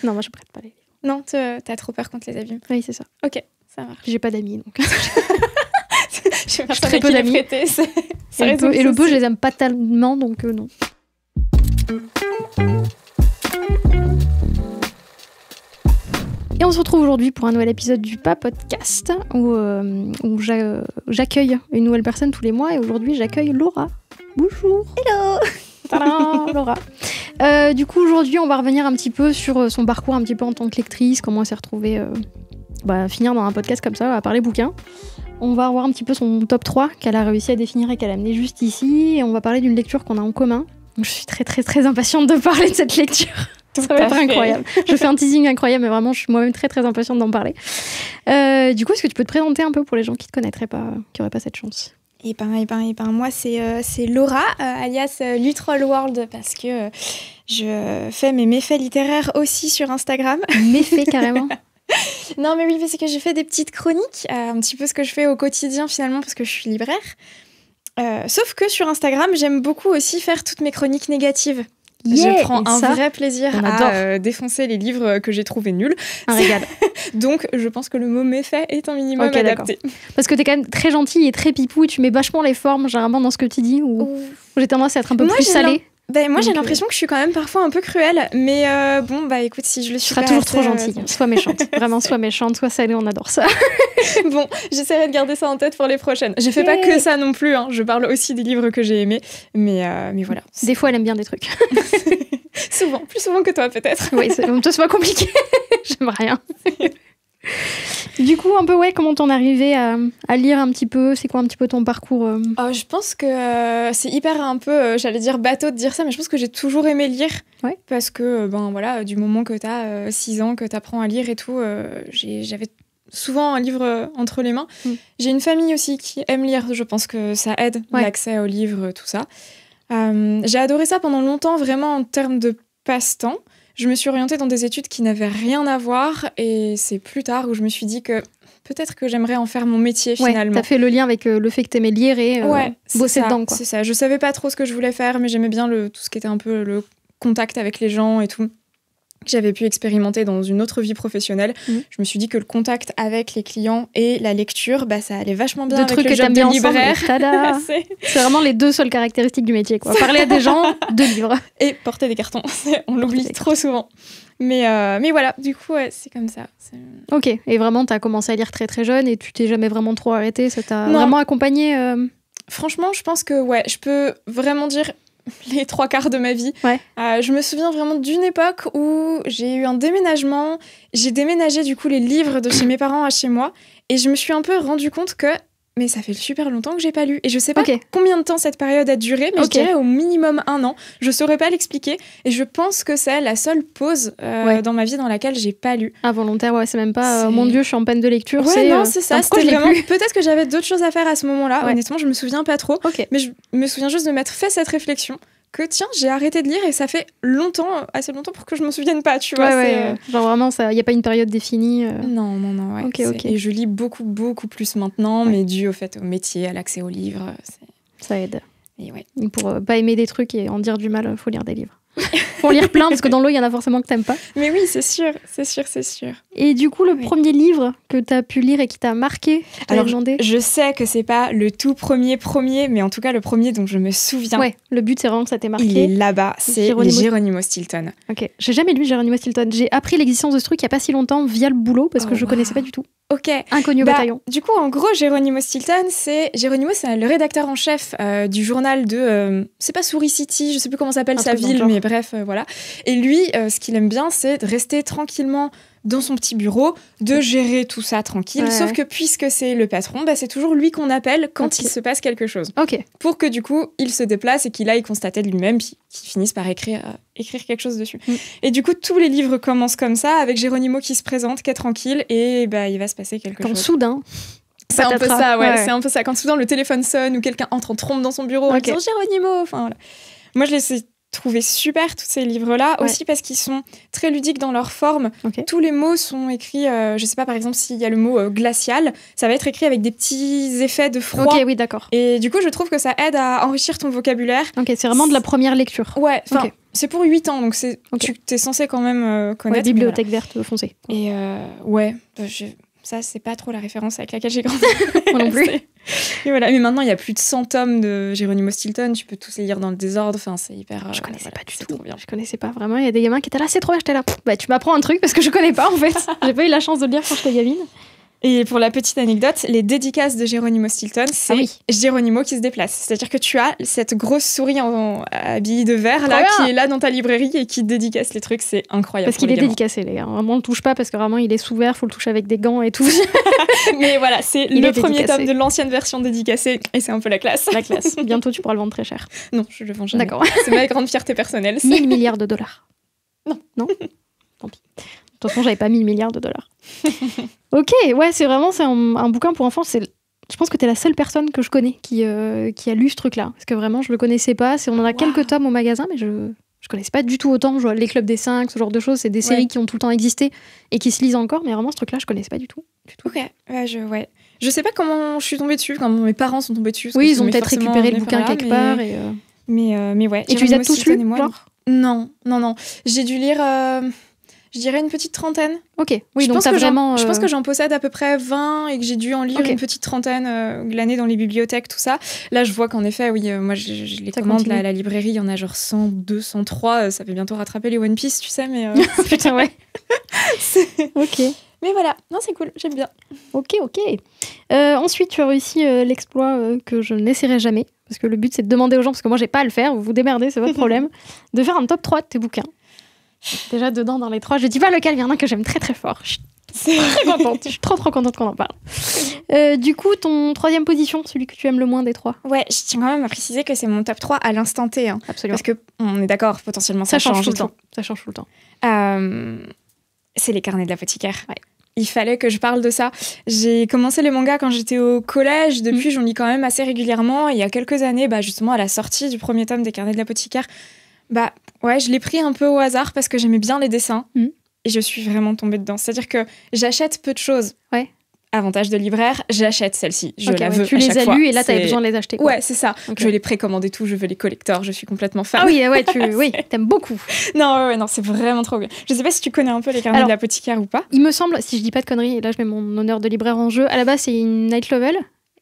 Non, moi je prête pas les livres. Non, t'as trop peur qu'on te les abîme. Oui, c'est ça. Ok, ça marche. J'ai pas d'amis, donc. J'ai très peu d'amis. Et le peu, je les aime pas tellement, donc non. Et on se retrouve aujourd'hui pour un nouvel épisode du PA Podcast où j'accueille une nouvelle personne tous les mois. Et aujourd'hui, j'accueille Laura. Bonjour. Hello. Tadam, Laura. Du coup, aujourd'hui, on va revenir un petit peu sur son parcours un petit peu en tant que lectrice, comment elle s'est retrouvée finir dans un podcast comme ça, à parler bouquins. On va revoir un petit peu son top 3 qu'elle a réussi à définir et qu'elle a amené juste ici. Et on va parler d'une lecture qu'on a en commun. Donc, je suis très, très, très impatiente de parler de cette lecture. Ça va être incroyable. Je fais un teasing incroyable, mais vraiment, je suis moi-même très, très impatiente d'en parler. Du coup, est-ce que tu peux te présenter un peu pour les gens qui ne te connaîtraient pas, qui n'auraient pas cette chance ? Et ben, moi, c'est Laura, alias Lutroll World, parce que je fais mes méfaits littéraires aussi sur Instagram. Méfaits, carrément. Non, mais oui, parce que j'ai fait des petites chroniques, un petit peu ce que je fais au quotidien, finalement, parce que je suis libraire. Sauf que sur Instagram, j'aime beaucoup aussi faire toutes mes chroniques négatives. Je prends un vrai plaisir à défoncer les livres que j'ai trouvés nuls. Un régal. Donc, je pense que le mot méfait est un minimum adapté. D'accord. Parce que t'es quand même très gentille et très pipou et tu mets vachement les formes, généralement, dans ce que tu dis, ou j'ai tendance à être un peu plus salée. Moi, j'ai l'impression que je suis quand même parfois un peu cruelle. Mais écoute, si je le suis pas... Tu seras toujours trop gentille. Sois méchante. Vraiment, sois méchante, sois salée, on adore ça. Bon, j'essaierai de garder ça en tête pour les prochaines. Je fais pas que ça non plus. Hein. Je parle aussi des livres que j'ai aimés. Mais voilà. Des fois, elle aime bien des trucs. Souvent. Plus souvent que toi, peut-être. Oui, toi, c'est pas compliqué. J'aime rien. Du coup, un peu, comment t'en es arrivée à lire un petit peu ? C'est quoi un petit peu ton parcours Je pense que c'est hyper un peu, j'allais dire bateau de dire ça, mais je pense que j'ai toujours aimé lire. Ouais. Parce que, du moment que t'as 6 ans, que t'apprends à lire et tout, j'avais souvent un livre entre les mains. J'ai une famille aussi qui aime lire, je pense que ça aide, l'accès aux livres, tout ça. J'ai adoré ça pendant longtemps, vraiment en termes de passe-temps. Je me suis orientée dans des études qui n'avaient rien à voir et c'est plus tard où je me suis dit que peut-être que j'aimerais en faire mon métier finalement. T'as fait le lien avec le fait que t'aimais lire et bosser dedans, quoi. C'est ça. Je savais pas trop ce que je voulais faire, mais j'aimais bien tout ce qui était un peu le contact avec les gens et tout. J'avais pu expérimenter dans une autre vie professionnelle. Je me suis dit que le contact avec les clients et la lecture, ça allait vachement bien avec le job de libraire. C'est vraiment les deux seules caractéristiques du métier, quoi. Parler à des gens, de livres. Et porter des cartons. On l'oublie trop souvent. Mais voilà, du coup, c'est comme ça. Ok, et vraiment, t'as commencé à lire très très jeune et tu t'es jamais vraiment trop arrêtée. Ça t'a vraiment accompagnée Franchement, je pense que je peux vraiment dire les 3/4 de ma vie. Je me souviens vraiment d'une époque où j'ai eu un déménagement. J'ai déménagé du coup les livres de chez mes parents à chez moi et je me suis un peu rendu compte que ça fait super longtemps que j'ai pas lu et je sais pas combien de temps cette période a duré, mais je dirais au minimum 1 an. Je saurais pas l'expliquer et je pense que c'est la seule pause dans ma vie dans laquelle j'ai pas lu. Involontaire, c'est même pas mon Dieu, je suis en peine de lecture. C'est ça. C'était vraiment peut-être que j'avais d'autres choses à faire à ce moment-là. Honnêtement, je me souviens pas trop. Mais je me souviens juste de m'être fait cette réflexion que tiens, j'ai arrêté de lire et ça fait assez longtemps pour que je m'en souvienne pas, tu vois. Genre vraiment, il n'y a pas une période définie. Non. Et je lis beaucoup, beaucoup plus maintenant, mais dû au métier, à l'accès aux livres. Ça aide. Et pour pas aimer des trucs et en dire du mal, il faut lire des livres. Faut en lire plein, parce que dans l'eau, il y en a forcément que t'aimes pas. Mais oui, c'est sûr. Et du coup, le premier livre que t'as pu lire et qui t'a marqué, alors je sais que c'est pas le tout premier, mais en tout cas le premier dont je me souviens. Le but c'est vraiment que ça t'ait marqué. Il est là-bas, c'est les Geronimo Stilton. Ok, j'ai jamais lu Geronimo Stilton. J'ai appris l'existence de ce truc il y a pas si longtemps via le boulot, parce que je connaissais pas du tout. Ok. Inconnu au bataillon. Du coup, en gros, Geronimo Stilton, c'est le rédacteur en chef du journal de... c'est pas Souris City, je sais plus comment s'appelle sa ville, mais bref, voilà. Et lui, ce qu'il aime bien, c'est de rester tranquillement dans son petit bureau, de gérer tout ça tranquille. Sauf que puisque c'est le patron, c'est toujours lui qu'on appelle quand il se passe quelque chose. Pour que du coup, il se déplace et qu'il aille constater de lui-même, puis qu'il finisse par écrire quelque chose dessus. Et du coup, tous les livres commencent comme ça, avec Geronimo qui se présente, qui est tranquille, et il va se passer quelque chose. Quand soudain... C'est un peu ça, c'est un peu ça. Quand soudain le téléphone sonne ou quelqu'un entre en trombe dans son bureau en disant Geronimo, enfin voilà. Moi, je l'ai trouvé super tous ces livres-là, aussi parce qu'ils sont très ludiques dans leur forme. Tous les mots sont écrits, je sais pas, par exemple, s'il y a le mot glacial, ça va être écrit avec des petits effets de froid. Ok, oui, d'accord. Et du coup, je trouve que ça aide à enrichir ton vocabulaire. Ok, c'est vraiment de la première lecture. Ouais, enfin, c'est pour 8 ans, donc tu es censé quand même connaître. Bibliothèque verte foncée. Et ça, c'est pas trop la référence avec laquelle j'ai grandi. Moi non plus. Et voilà. Mais maintenant, il y a plus de 100 tomes de Geronimo Stilton. Tu peux tous les lire dans le désordre. Enfin, c'est hyper. Je connaissais pas du tout. Je connaissais pas vraiment. Il y a des gamins qui étaient là, c'est trop bien. J'étais là. Bah, tu m'apprends un truc parce que je connais pas en fait. J'ai pas eu la chance de le lire quand j'étais gamine. Et pour la petite anecdote, les dédicaces de Geronimo Stilton, c'est Geronimo qui se déplace. C'est-à-dire que tu as cette grosse souris habillée de vert là, qui est là dans ta librairie et qui dédicace les trucs. C'est incroyable. Parce qu'il est dédicacé, les gars. Vraiment, on le touche pas parce que vraiment, il est sous verre, faut le toucher avec des gants et tout. Mais voilà, c'est le premier tome de l'ancienne version dédicacée et c'est un peu la classe. La classe. Bientôt, tu pourras le vendre très cher. Non, je le vends jamais. D'accord. C'est ma grande fierté personnelle. 1000 milliards de dollars. Non. Tant pis. De toute façon, j'avais pas 1000 milliards de dollars. Ok, ouais, c'est un bouquin pour enfants. Je pense que t'es la seule personne que je connais qui a lu ce truc-là. Parce que vraiment, je le connaissais pas. On en a quelques tomes au magasin, mais je connaissais pas du tout autant. Les Clubs des 5, ce genre de choses, c'est des séries qui ont tout le temps existé et qui se lisent encore. Mais vraiment, ce truc-là, je connaissais pas du tout. Ok, je sais pas comment je suis tombée dessus, comment mes parents sont tombés dessus. Oui, ils ont peut-être récupéré le bouquin quelque part. Mais ouais. Et tu les as tous lus, genre ? Non. J'ai dû lire... Je dirais une petite trentaine. Ok, oui, donc je pense que j'en possède à peu près 20 et que j'ai dû en lire une petite trentaine glanées dans les bibliothèques, tout ça. Là, je vois qu'en effet, moi, je les commande à la librairie. Il y en a genre 100, 203. Ça fait bientôt rattraper les One Piece, tu sais, mais... Putain, ouais. Ok. Mais voilà, non, c'est cool, j'aime bien. Ok. Ensuite, tu as réussi l'exploit que je n'essaierai jamais. Parce que le but, c'est de demander aux gens, parce que moi, j'ai pas à le faire, vous vous démerdez, c'est votre problème, de faire un top 3 de tes bouquins. Déjà dedans dans les 3, je dis pas lequel, il y en a un que j'aime très très fort. Je suis très contente, je suis trop contente qu'on en parle. Du coup, ton 3e position, celui que tu aimes le moins des 3. Ouais, je tiens quand même à préciser que c'est mon top 3 à l'instant T. Hein. Absolument. Parce qu'on est d'accord, potentiellement ça change tout le temps. Ça change tout le temps. C'est les carnets de l'apothicaire. Ouais. Il fallait que je parle de ça. J'ai commencé les mangas quand j'étais au collège. Depuis, j'en lis quand même assez régulièrement. Et il y a quelques années, justement, à la sortie du premier tome des carnets de l'apothicaire, je l'ai pris un peu au hasard parce que j'aimais bien les dessins et je suis vraiment tombée dedans. C'est-à-dire que j'achète peu de choses. Ouais. Avantage de libraire, j'achète celle-ci. Je la veux à chaque fois. Tu les as lues et là, t'avais besoin de les acheter. Quoi. Ouais, c'est ça. Okay. Je les précommande et tout, je veux les collectors, je suis complètement fan. Ah oui, t'aimes beaucoup. Non, c'est vraiment trop bien. Je sais pas si tu connais un peu les carnets de l'apothicaire ou pas. Il me semble, si je dis pas de conneries, et là je mets mon honneur de libraire en jeu, à la base c'est une light novel.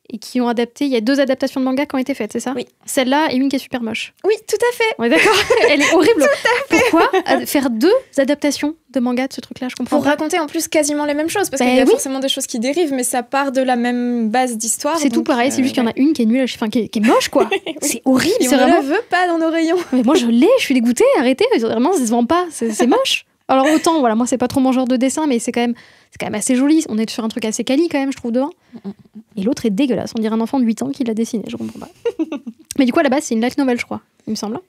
Et qui ont adapté, il y a 2 adaptations de manga qui ont été faites, c'est ça ? Oui. Celle-là et une qui est super moche. Oui, tout à fait. On est d'accord. Elle est horrible. Pourquoi faire 2 adaptations de manga de ce truc-là ? Je comprends. Pour raconter en plus quasiment les mêmes choses, parce qu'il y a forcément des choses qui dérivent, mais ça part de la même base d'histoire. C'est tout pareil, c'est juste qu'il y en a une qui est nulle, qui est moche, quoi. Oui. C'est horrible. Et on ne la veut pas dans nos rayons. Mais moi je l'ai, je suis dégoûtée, arrêtez, vraiment ça se vend pas, c'est moche. Alors autant, moi c'est pas trop mon genre de dessin, mais c'est quand même assez joli. On est sur un truc assez quali quand même, je trouve, devant. Et l'autre est dégueulasse. On dirait un enfant de 8 ans qui l'a dessiné, je comprends pas. Mais du coup, à la base, c'est une light novel, je crois, il me semble.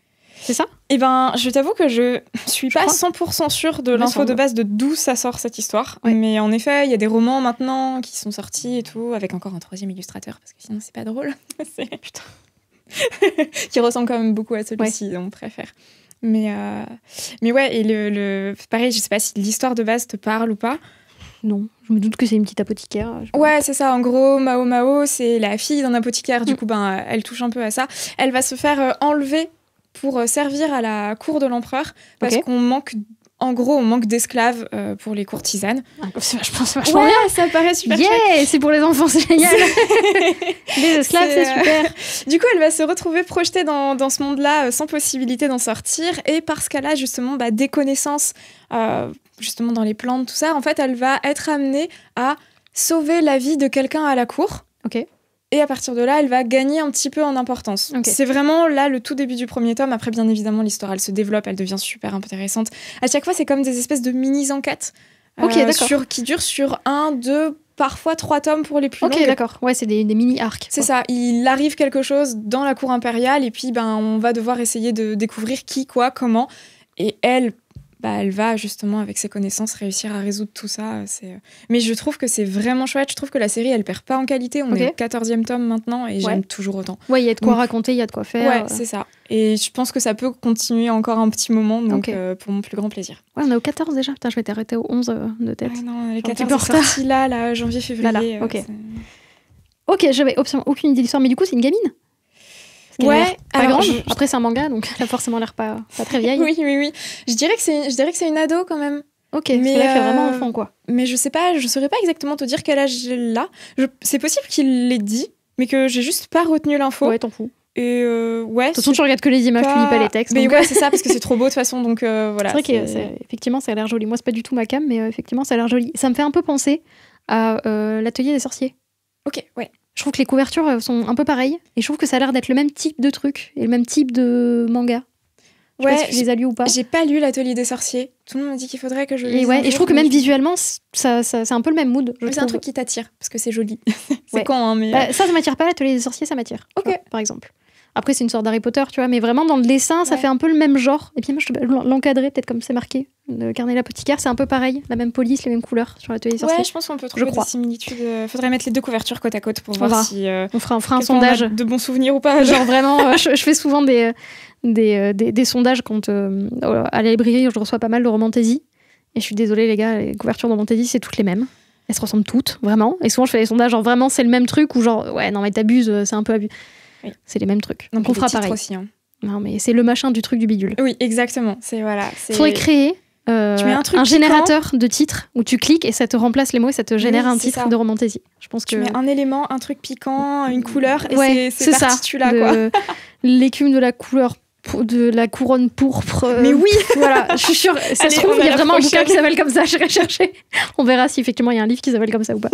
C'est ça ? Eh ben, je t'avoue que je suis pas 100% sûre de l'info de base de d'où ça sort cette histoire. Ouais. Mais en effet, il y a des romans maintenant qui sont sortis et tout, avec encore un 3e illustrateur, parce que sinon c'est pas drôle. Putain. Qui ressemble quand même beaucoup à celui-ci, on préfère. Mais ouais, et pareil, je sais pas si l'histoire de base te parle ou pas. Non, je me doute que c'est une petite apothicaire. Ouais, c'est ça. En gros, Mao, c'est la fille d'un apothicaire. Du coup, elle touche un peu à ça. Elle va se faire enlever pour servir à la cour de l'empereur parce qu'on manque... En gros, on manque d'esclaves pour les courtisanes. C'est vachement bien. Ça paraît super chouette. C'est pour les enfants, c'est génial. Les esclaves, c'est super. Du coup, elle va se retrouver projetée dans ce monde-là sans possibilité d'en sortir. Et parce qu'elle a justement des connaissances justement dans les plantes, tout ça, en fait, elle va être amenée à sauver la vie de quelqu'un à la cour. Ok. Et à partir de là, elle va gagner un petit peu en importance. Okay. C'est vraiment là le tout début du premier tome. Après, bien évidemment, l'histoire, elle se développe, elle devient super intéressante. À chaque fois, c'est comme des espèces de mini-enquêtes qui durent sur 1, 2, parfois 3 tomes pour les plus longues. Ok, d'accord. Ouais, c'est des mini-arcs. C'est ça. Il arrive quelque chose dans la cour impériale et puis on va devoir essayer de découvrir qui, quoi, comment. Et elle... elle va justement avec ses connaissances réussir à résoudre tout ça. Mais je trouve que c'est vraiment chouette. Je trouve que la série, elle perd pas en qualité. On est au 14e tome maintenant et j'aime toujours autant. Ouais, il y a de quoi raconter, il y a de quoi faire. Ouais, c'est ça. Et je pense que ça peut continuer encore un petit moment, donc pour mon plus grand plaisir. Ouais, on est au 14 déjà. Putain, je m'étais arrêtée au 11 de tête. Ouais, non, les 14 sont sortis là, janvier-février. Ok, j'avais aucune idée de l'histoire, mais du coup, c'est une gamine. Ouais, pas grande. Après, c'est un manga, donc elle a forcément l'air pas très vieille. Oui. Je dirais que c'est une ado quand même. Ok, mais là, elle fait vraiment enfant, quoi. Mais je sais pas, je saurais pas exactement te dire quel âge elle a. C'est possible qu'il l'ait dit, mais que j'ai juste pas retenu l'info. Ouais, t'en fous. Et de toute façon, tu regardes que les images, tu lis pas les textes. Mais ouais, c'est ça, parce que c'est trop beau de toute façon, donc voilà. C'est vrai qu'effectivement, ça a l'air joli. Moi, c'est pas du tout ma cam, mais effectivement, ça a l'air joli. Ça me fait un peu penser à l'atelier des sorciers. Ok, ouais. Je trouve que les couvertures sont un peu pareilles, et je trouve que ça a l'air d'être le même type de truc, et le même type de manga. Je sais pas si tu les as lus ou pas. J'ai pas lu l'atelier des sorciers. Tout le monde me dit qu'il faudrait que je lise. Et je trouve que même visuellement, c'est un peu le même mood. C'est un truc qui t'attire, parce que c'est joli. C'est con, hein, mais... ça m'attire pas, l'atelier des sorciers, ça m'attire. Ok. Vois, par exemple. Après, c'est une sorte d'Harry Potter, tu vois, mais vraiment dans le dessin, ça fait un peu le même genre. Et puis moi, l'encadrer, peut-être comme c'est marqué, le carnet l'apothicaire, c'est un peu pareil, la même police, les mêmes couleurs sur l'atelier des sorciers. Ouais, je pense qu'on peut trouver des similitudes. Faudrait mettre les deux couvertures côte à côte pour voir si... on fera un sondage. De bons souvenirs ou pas. Genre vraiment, je fais souvent des sondages quand à la librairie, je reçois pas mal de romantaisie. Et je suis désolée, les gars, les couvertures de romantaisie, c'est toutes les mêmes. Elles se ressemblent toutes, vraiment. Et souvent, je fais des sondages, genre vraiment, c'est le même truc, ou genre, ouais, non, mais t'abuses, c'est un peu abus. Oui. C'est les mêmes trucs. Donc on fera pareil. Aussi, hein. Non, mais c'est le machin du truc du bidule. Oui, exactement. Faudrait créer un générateur de titres où tu cliques et ça te remplace les mots et ça te génère un titre de romantaisie. Je pense que tu mets un élément, un truc piquant, une couleur et c'est parti, tu l'as quoi. L'écume de la couleur de la couronne pourpre. Mais oui, voilà, je suis sûre. Ça se trouve, il y a vraiment un bouquin qui s'appelle comme ça. J'irai chercher. On verra si effectivement il y a un livre qui s'appelle comme ça ou pas.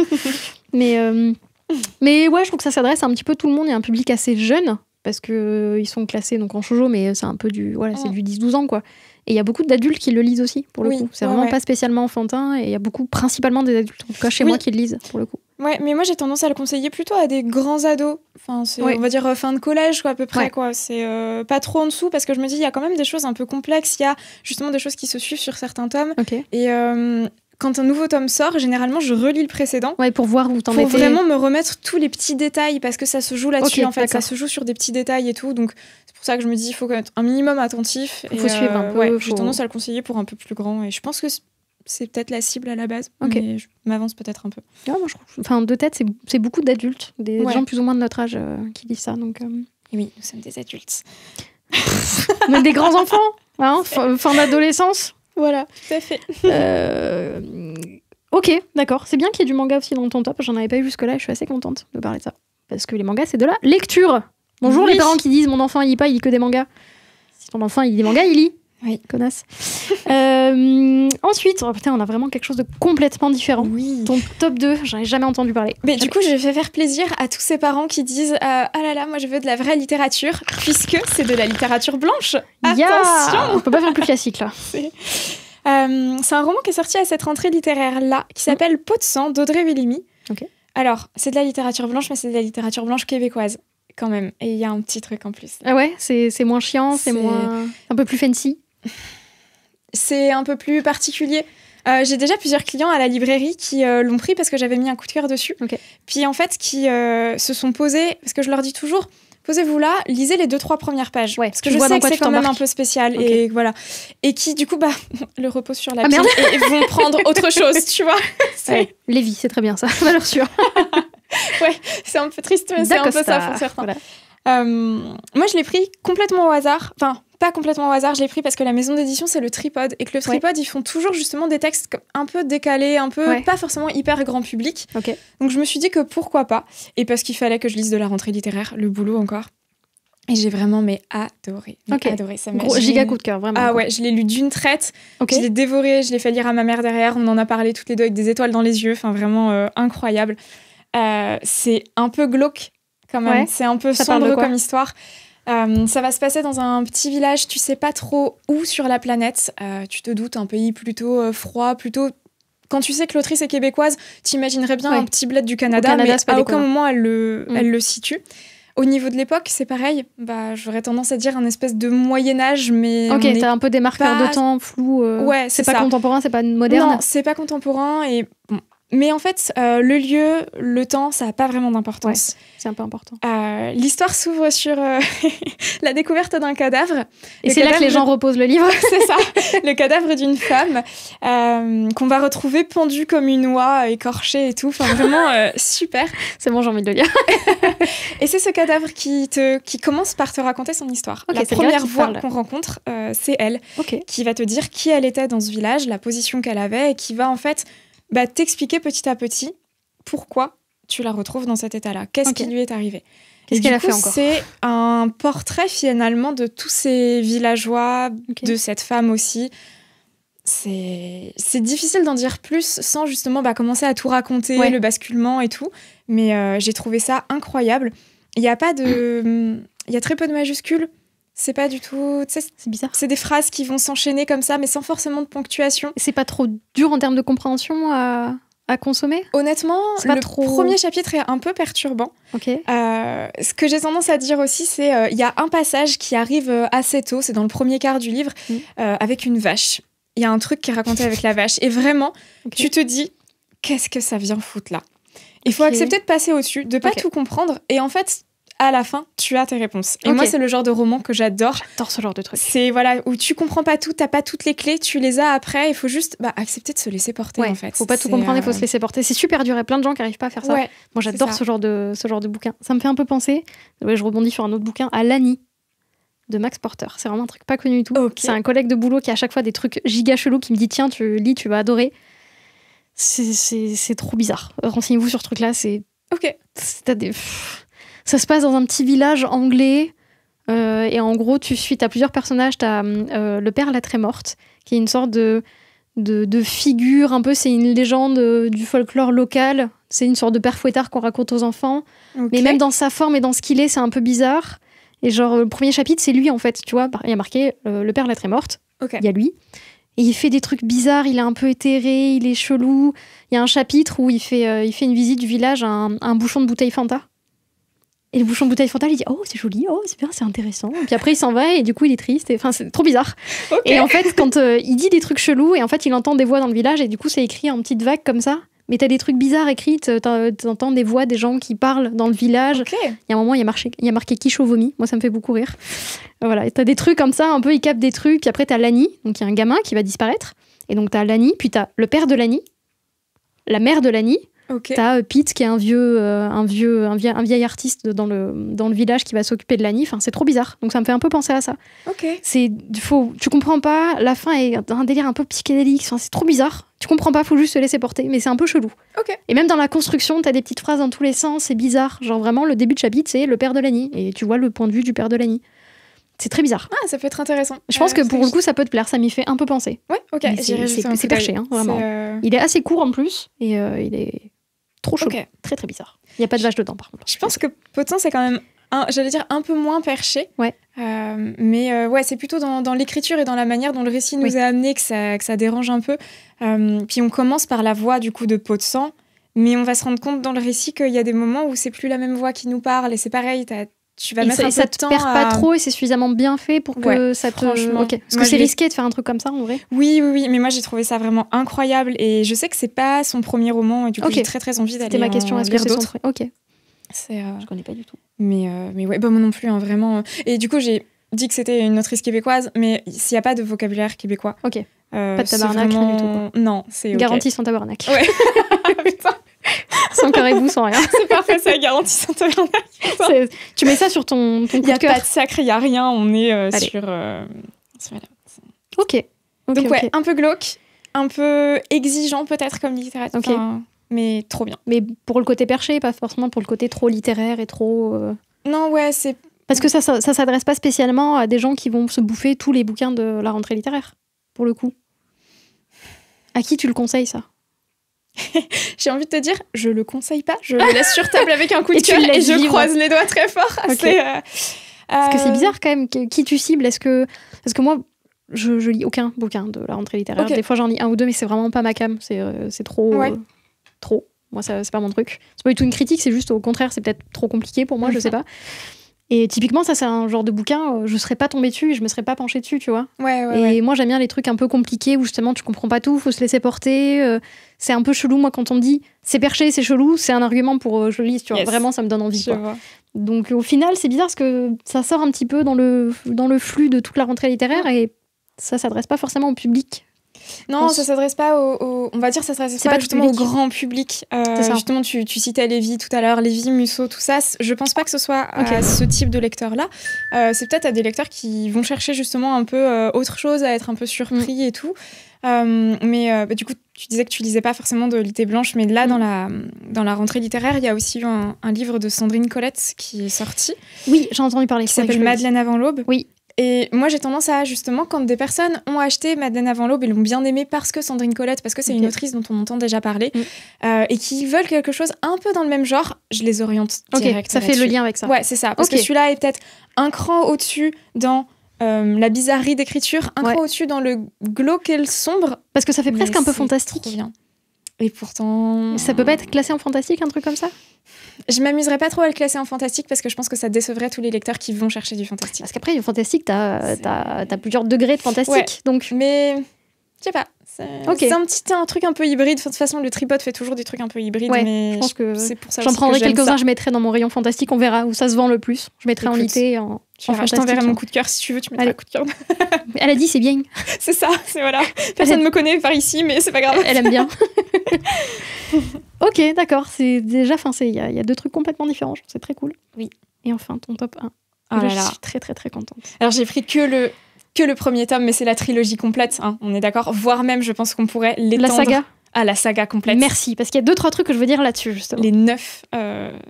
Mais ouais, je trouve que ça s'adresse à un petit peu tout le monde et à un public assez jeune parce que ils sont classés donc en shoujo, mais c'est un peu du c'est du 10-12 ans quoi. Et il y a beaucoup d'adultes qui le lisent aussi pour le coup. C'est vraiment pas spécialement enfantin et il y a principalement des adultes en tout cas chez moi qui le lisent pour le coup. Ouais, mais moi j'ai tendance à le conseiller plutôt à des grands ados. Enfin, on va dire fin de collège quoi, à peu près quoi. C'est pas trop en dessous parce que je me dis il y a quand même des choses un peu complexes. Il y a justement des choses qui se suivent sur certains tomes. Et quand un nouveau tome sort, généralement, je relis le précédent. Ouais, pour voir où t'en étais. Pour vraiment me remettre tous les petits détails, parce que ça se joue là-dessus, en fait. Ça se joue sur des petits détails et tout. Donc, c'est pour ça que je me dis, il faut être un minimum attentif. Il faut suivre un peu. Ouais, j'ai tendance à le conseiller pour un peu plus grand. Et je pense que c'est peut-être la cible à la base. Mais je m'avance peut-être un peu. Ouais, moi, je trouve. Enfin, de tête, c'est beaucoup d'adultes. Des gens plus ou moins de notre âge qui lisent ça. Donc, Et oui, nous sommes des adultes. Mais des grands enfants, hein, fin d'adolescence. Voilà, tout à fait. Ok, d'accord. C'est bien qu'il y ait du manga aussi dans ton top. J'en avais pas eu jusque-là et je suis assez contente de parler de ça. Parce que les mangas, c'est de la lecture. Bonjour les parents qui disent « Mon enfant, il lit pas, il lit que des mangas ». Si ton enfant, il lit des mangas, il lit. Oui. Connasse. Ensuite, putain, on a vraiment quelque chose de complètement différent. Oui. Ton top 2, j'en ai jamais entendu parler. Mais du coup, je vais faire plaisir à tous ces parents qui disent ah là là, moi je veux de la vraie littérature, puisque c'est de la littérature blanche. Attention, on peut pas faire plus classique là. C'est un roman qui est sorti à cette rentrée littéraire là, qui s'appelle Peau de sang d'Audrey Vellimi. Okay. Alors, c'est de la littérature blanche, mais c'est de la littérature blanche québécoise quand même. Et il y a un petit truc en plus. Ah ouais, c'est moins chiant, c'est moins un peu plus fancy. C'est un peu plus particulier. J'ai déjà plusieurs clients à la librairie qui l'ont pris parce que j'avais mis un coup de cœur dessus. Okay. Puis en fait, qui se sont posés, parce que je leur dis toujours, posez-vous là, lisez les 2-3 premières pages. Ouais, parce que je sais que c'est quand même un peu spécial. Okay. Et voilà. Et qui, du coup, le reposent sur la pile et vont prendre autre chose, tu vois. Ouais, Lévi, c'est très bien ça, valeur sûre. Ouais, c'est un peu triste, mais c'est un peu ça pour certains. Voilà. Moi, je l'ai pris complètement au hasard. Enfin, pas complètement au hasard, je l'ai pris parce que la maison d'édition, c'est le Tripod. Et que le Tripod, ils font toujours justement des textes un peu décalés, un peu pas forcément hyper grand public. Okay. Donc, je me suis dit que pourquoi pas. Et parce qu'il fallait que je lise de la rentrée littéraire, le boulot encore. Et j'ai vraiment adoré. Adoré. Ça giga coup de cœur, vraiment. Ah ouais, je l'ai lu d'une traite. Je l'ai dévoré, je l'ai fait lire à ma mère derrière. On en a parlé toutes les deux avec des étoiles dans les yeux. Enfin, vraiment incroyable. C'est un peu glauque quand même. C'est un peu sombre comme histoire. Ça va se passer dans un petit village, tu sais pas trop où sur la planète. Tu te doutes, un pays plutôt froid, plutôt... Quand tu sais que l'autrice est québécoise, t'imaginerais bien un petit bled du Canada, mais à aucun moment elle le situe. Au niveau de l'époque, c'est pareil. J'aurais tendance à dire un espèce de Moyen-Âge, mais... Ok, t'as un peu des marqueurs de temps flous. Ouais, c'est pas contemporain, c'est pas moderne. Non, c'est pas contemporain. Mais en fait, le lieu, le temps, ça n'a pas vraiment d'importance. Ouais, c'est un peu important. L'histoire s'ouvre sur la découverte d'un cadavre. Et c'est là que les gens reposent le livre. C'est ça, le cadavre d'une femme qu'on va retrouver pendue comme une oie, écorchée et tout. Enfin, vraiment super. C'est bon, j'ai envie de le lire. Et c'est ce cadavre qui commence par te raconter son histoire. La première voix qu'on rencontre, c'est elle, qui va te dire qui elle était dans ce village, la position qu'elle avait, et qui va en fait... t'expliquer petit à petit pourquoi tu la retrouves dans cet état-là. Qu'est-ce qui lui est arrivé? Qu'est-ce qu'elle a fait encore? C'est un portrait finalement de tous ces villageois, de cette femme aussi. C'est difficile d'en dire plus sans justement commencer à tout raconter, le basculement et tout. Mais j'ai trouvé ça incroyable. Il y a très peu de majuscules. C'est pas du tout... C'est bizarre. C'est des phrases qui vont s'enchaîner comme ça, mais sans forcément de ponctuation. C'est pas trop dur en termes de compréhension à consommer? Honnêtement, premier chapitre est un peu perturbant. Ce que j'ai tendance à dire aussi, c'est y a un passage qui arrive assez tôt, c'est dans le premier quart du livre, avec une vache. Il y a un truc qui est raconté avec la vache. Et vraiment, tu te dis, qu'est-ce que ça vient foutre là? Il faut accepter de passer au-dessus, de pas tout comprendre. Et en fait... à la fin, tu as tes réponses. Et moi, c'est le genre de roman que j'adore. J'adore ce genre de truc. C'est où tu comprends pas tout, t'as pas toutes les clés, tu les as après. Il faut juste accepter de se laisser porter, en fait. Faut pas tout comprendre, il faut se laisser porter. C'est super dur, il y a plein de gens qui arrivent pas à faire ça. Moi, j'adore ce genre de bouquin. Ça me fait un peu penser, je rebondis sur un autre bouquin, à L'Annie, de Max Porter. C'est vraiment un truc pas connu du tout. C'est un collègue de boulot qui a à chaque fois des trucs giga chelous qui me dit, tiens, tu lis, tu vas adorer. C'est trop bizarre. Renseignez-vous sur ce truc-là, t'as des... Ça se passe dans un petit village anglais et en gros, t'as plusieurs personnages. T'as le père la très morte, qui est une sorte de figure, un peu, c'est une légende du folklore local. C'est une sorte de père fouettard qu'on raconte aux enfants. Mais même dans sa forme et dans ce qu'il est, c'est un peu bizarre. Et le premier chapitre, c'est lui, en fait. Tu vois, il y a marqué le père la très morte. Il y a lui. Et il fait des trucs bizarres, il est un peu éthéré, il est chelou. Il y a un chapitre où il fait une visite du village à un bouchon de bouteille Fanta. Et le bouchon de bouteille Fanta, il dit « Oh, c'est joli, oh, c'est bien, c'est intéressant. » Et puis après, il s'en va et du coup, il est triste. Enfin, c'est trop bizarre. Et en fait, quand il dit des trucs chelous, et en fait, il entend des voix dans le village, et du coup, c'est écrit en petites vagues comme ça. Mais t'as des trucs bizarres écrits, t'entends des voix des gens qui parlent dans le village. Il y a un moment, il y a marqué quiche au vomi. Moi, ça me fait beaucoup rire. Voilà, et t'as des trucs comme ça, un peu, il capte des trucs. Puis après, t'as Lani, donc il y a un gamin qui va disparaître. Et donc, t'as Lani, puis t'as le père de Lani, la mère de Lani. T'as Pete qui est un vieil artiste dans le village qui va s'occuper de Lani. Enfin, c'est trop bizarre. Donc ça me fait un peu penser à ça. Tu comprends pas. La fin est un délire un peu psychédélique. Enfin, c'est trop bizarre. Tu comprends pas. Faut juste se laisser porter. Mais c'est un peu chelou. Et même dans la construction, t'as des petites phrases dans tous les sens. C'est bizarre. Genre vraiment, le début de chapitre, c'est le père de Lani. Et tu vois le point de vue du père de Lani. C'est très bizarre. Ah, ça peut être intéressant. Je pense que pour le coup, ça peut te plaire. Ça m'y fait un peu penser. C'est perché, hein, vraiment. Il est assez court en plus. Et il est trop chaud. Très très bizarre. Il n'y a pas de vache dedans, par contre. Je pense que Potin, c'est quand même, j'allais dire, un peu moins perché. Mais c'est plutôt dans l'écriture et dans la manière dont le récit nous a amené que ça dérange un peu. Puis on commence par la voix du coup de Pot-de-sang, mais on va se rendre compte dans le récit qu'il y a des moments où c'est plus la même voix qui nous parle, et c'est pareil, tu vas mettre un peu de temps. Ça te perd pas trop et c'est suffisamment bien fait pour que ça te... Parce que c'est risqué de faire un truc comme ça, en vrai. Oui, mais moi j'ai trouvé ça vraiment incroyable, et je sais que c'est pas son premier roman, et du coup j'ai très très envie d'aller C'était ma question, est-ce que c'est son premier? Je connais pas du tout. Mais ouais, moi non plus, vraiment. Et du coup j'ai dit que c'était une autrice québécoise, mais s'il n'y a pas de vocabulaire québécois... Pas de tabarnak, rien du tout, quoi. Non, c'est Garantie sans tabarnak. Ouais. Putain. Sans caribou, sans rien. C'est parfait, ça, garantie sans tabarnak. Tu mets ça sur ton coup de cœur. Il n'y a pas de sacre, il n'y a rien, on est sur... Voilà. Donc un peu glauque, un peu exigeant peut-être comme littérature, mais trop bien. Mais pour le côté perché, pas forcément pour le côté trop littéraire et trop... Non, c'est... Parce que ça s'adresse pas spécialement à des gens qui vont se bouffer tous les bouquins de la rentrée littéraire, pour le coup. À qui tu le conseilles, ça? J'ai envie de te dire, je le conseille pas, je le laisse sur table avec un coup de cœur et je croise les doigts très fort. Parce que c'est bizarre quand même, qui tu cibles? Parce que moi, je lis aucun bouquin de la rentrée littéraire. Des fois, j'en lis un ou deux, mais c'est vraiment pas ma cam. C'est trop. Trop. Moi, ça, c'est pas mon truc. C'est pas du tout une critique, c'est juste au contraire, c'est peut-être trop compliqué pour moi, je sais pas. Et typiquement, ça, c'est un genre de bouquin, je serais pas tombée dessus, je me serais pas penchée dessus, tu vois. Et moi, j'aime bien les trucs un peu compliqués où justement, tu comprends pas tout, faut se laisser porter. C'est un peu chelou, moi, quand on me dit c'est perché, c'est chelou, c'est un argument pour que je le lise, tu vois. Vraiment, ça me donne envie, quoi. Donc, au final, c'est bizarre parce que ça sort un petit peu dans le flux de toute la rentrée littéraire et ça s'adresse pas forcément au public. Non, ça s'adresse pas on va dire, ça s'adresse pas justement au grand public. Justement, tu citais Lévi tout à l'heure, Lévi, Musso, tout ça. Je pense pas que ce soit à ce type de lecteur-là. C'est peut-être à des lecteurs qui vont chercher justement un peu autre chose, à être un peu surpris et tout. Mais du coup, tu disais que tu lisais pas forcément de Litée Blanche, mais là, dans la rentrée littéraire, il y a aussi eu un livre de Sandrine Colette qui est sorti. Oui, j'ai entendu parler. Qui s'appelle Madeleine avant l'aube. Oui. Et moi, j'ai tendance à, justement, quand des personnes ont acheté Madeleine avant l'aube et l'ont bien aimé parce que Sandrine Colette, parce que c'est une autrice dont on entend déjà parler, et qui veulent quelque chose un peu dans le même genre, je les oriente direct. Ça fait le lien avec ça. Ouais, c'est ça. Parce que celui-là est peut-être un cran au-dessus dans la bizarrerie d'écriture, un cran au-dessus dans le glauque et le sombre. Parce que ça fait presque un peu fantastique. Et pourtant... Ça peut pas être classé en fantastique, un truc comme ça ? Je m'amuserais pas trop à le classer en fantastique parce que je pense que ça décevrait tous les lecteurs qui vont chercher du fantastique. Parce qu'après, du fantastique, t'as plusieurs degrés de fantastique. Ouais. Donc... Mais je sais pas. C'est un truc un peu hybride. De toute façon, le Tripod fait toujours des trucs un peu hybrides. Mais je pense que c'est pour ça j'en prendrai quelques-uns, je mettrai dans mon rayon fantastique. On verra où ça se vend le plus. Je mettrai en litté, en fantastique. Je t'enverrai mon coup de cœur si tu veux. Tu mettras un coup de cœur. Elle a dit c'est bien. C'est ça. C'est voilà. Personne ne me connaît par ici, mais c'est pas grave. Elle aime bien. Ok, d'accord. C'est déjà, il y a deux trucs complètement différents. C'est très cool. Oui. Et enfin, ton top 1. Oh là je là. suis très, très, très contente. Alors, j'ai pris que le premier tome, mais c'est la trilogie complète, hein, on est d'accord. Voire même, je pense qu'on pourrait l'étendre. La saga. À la saga complète. Merci, parce qu'il y a 2-3 trucs que je veux dire là-dessus, justement. Les 9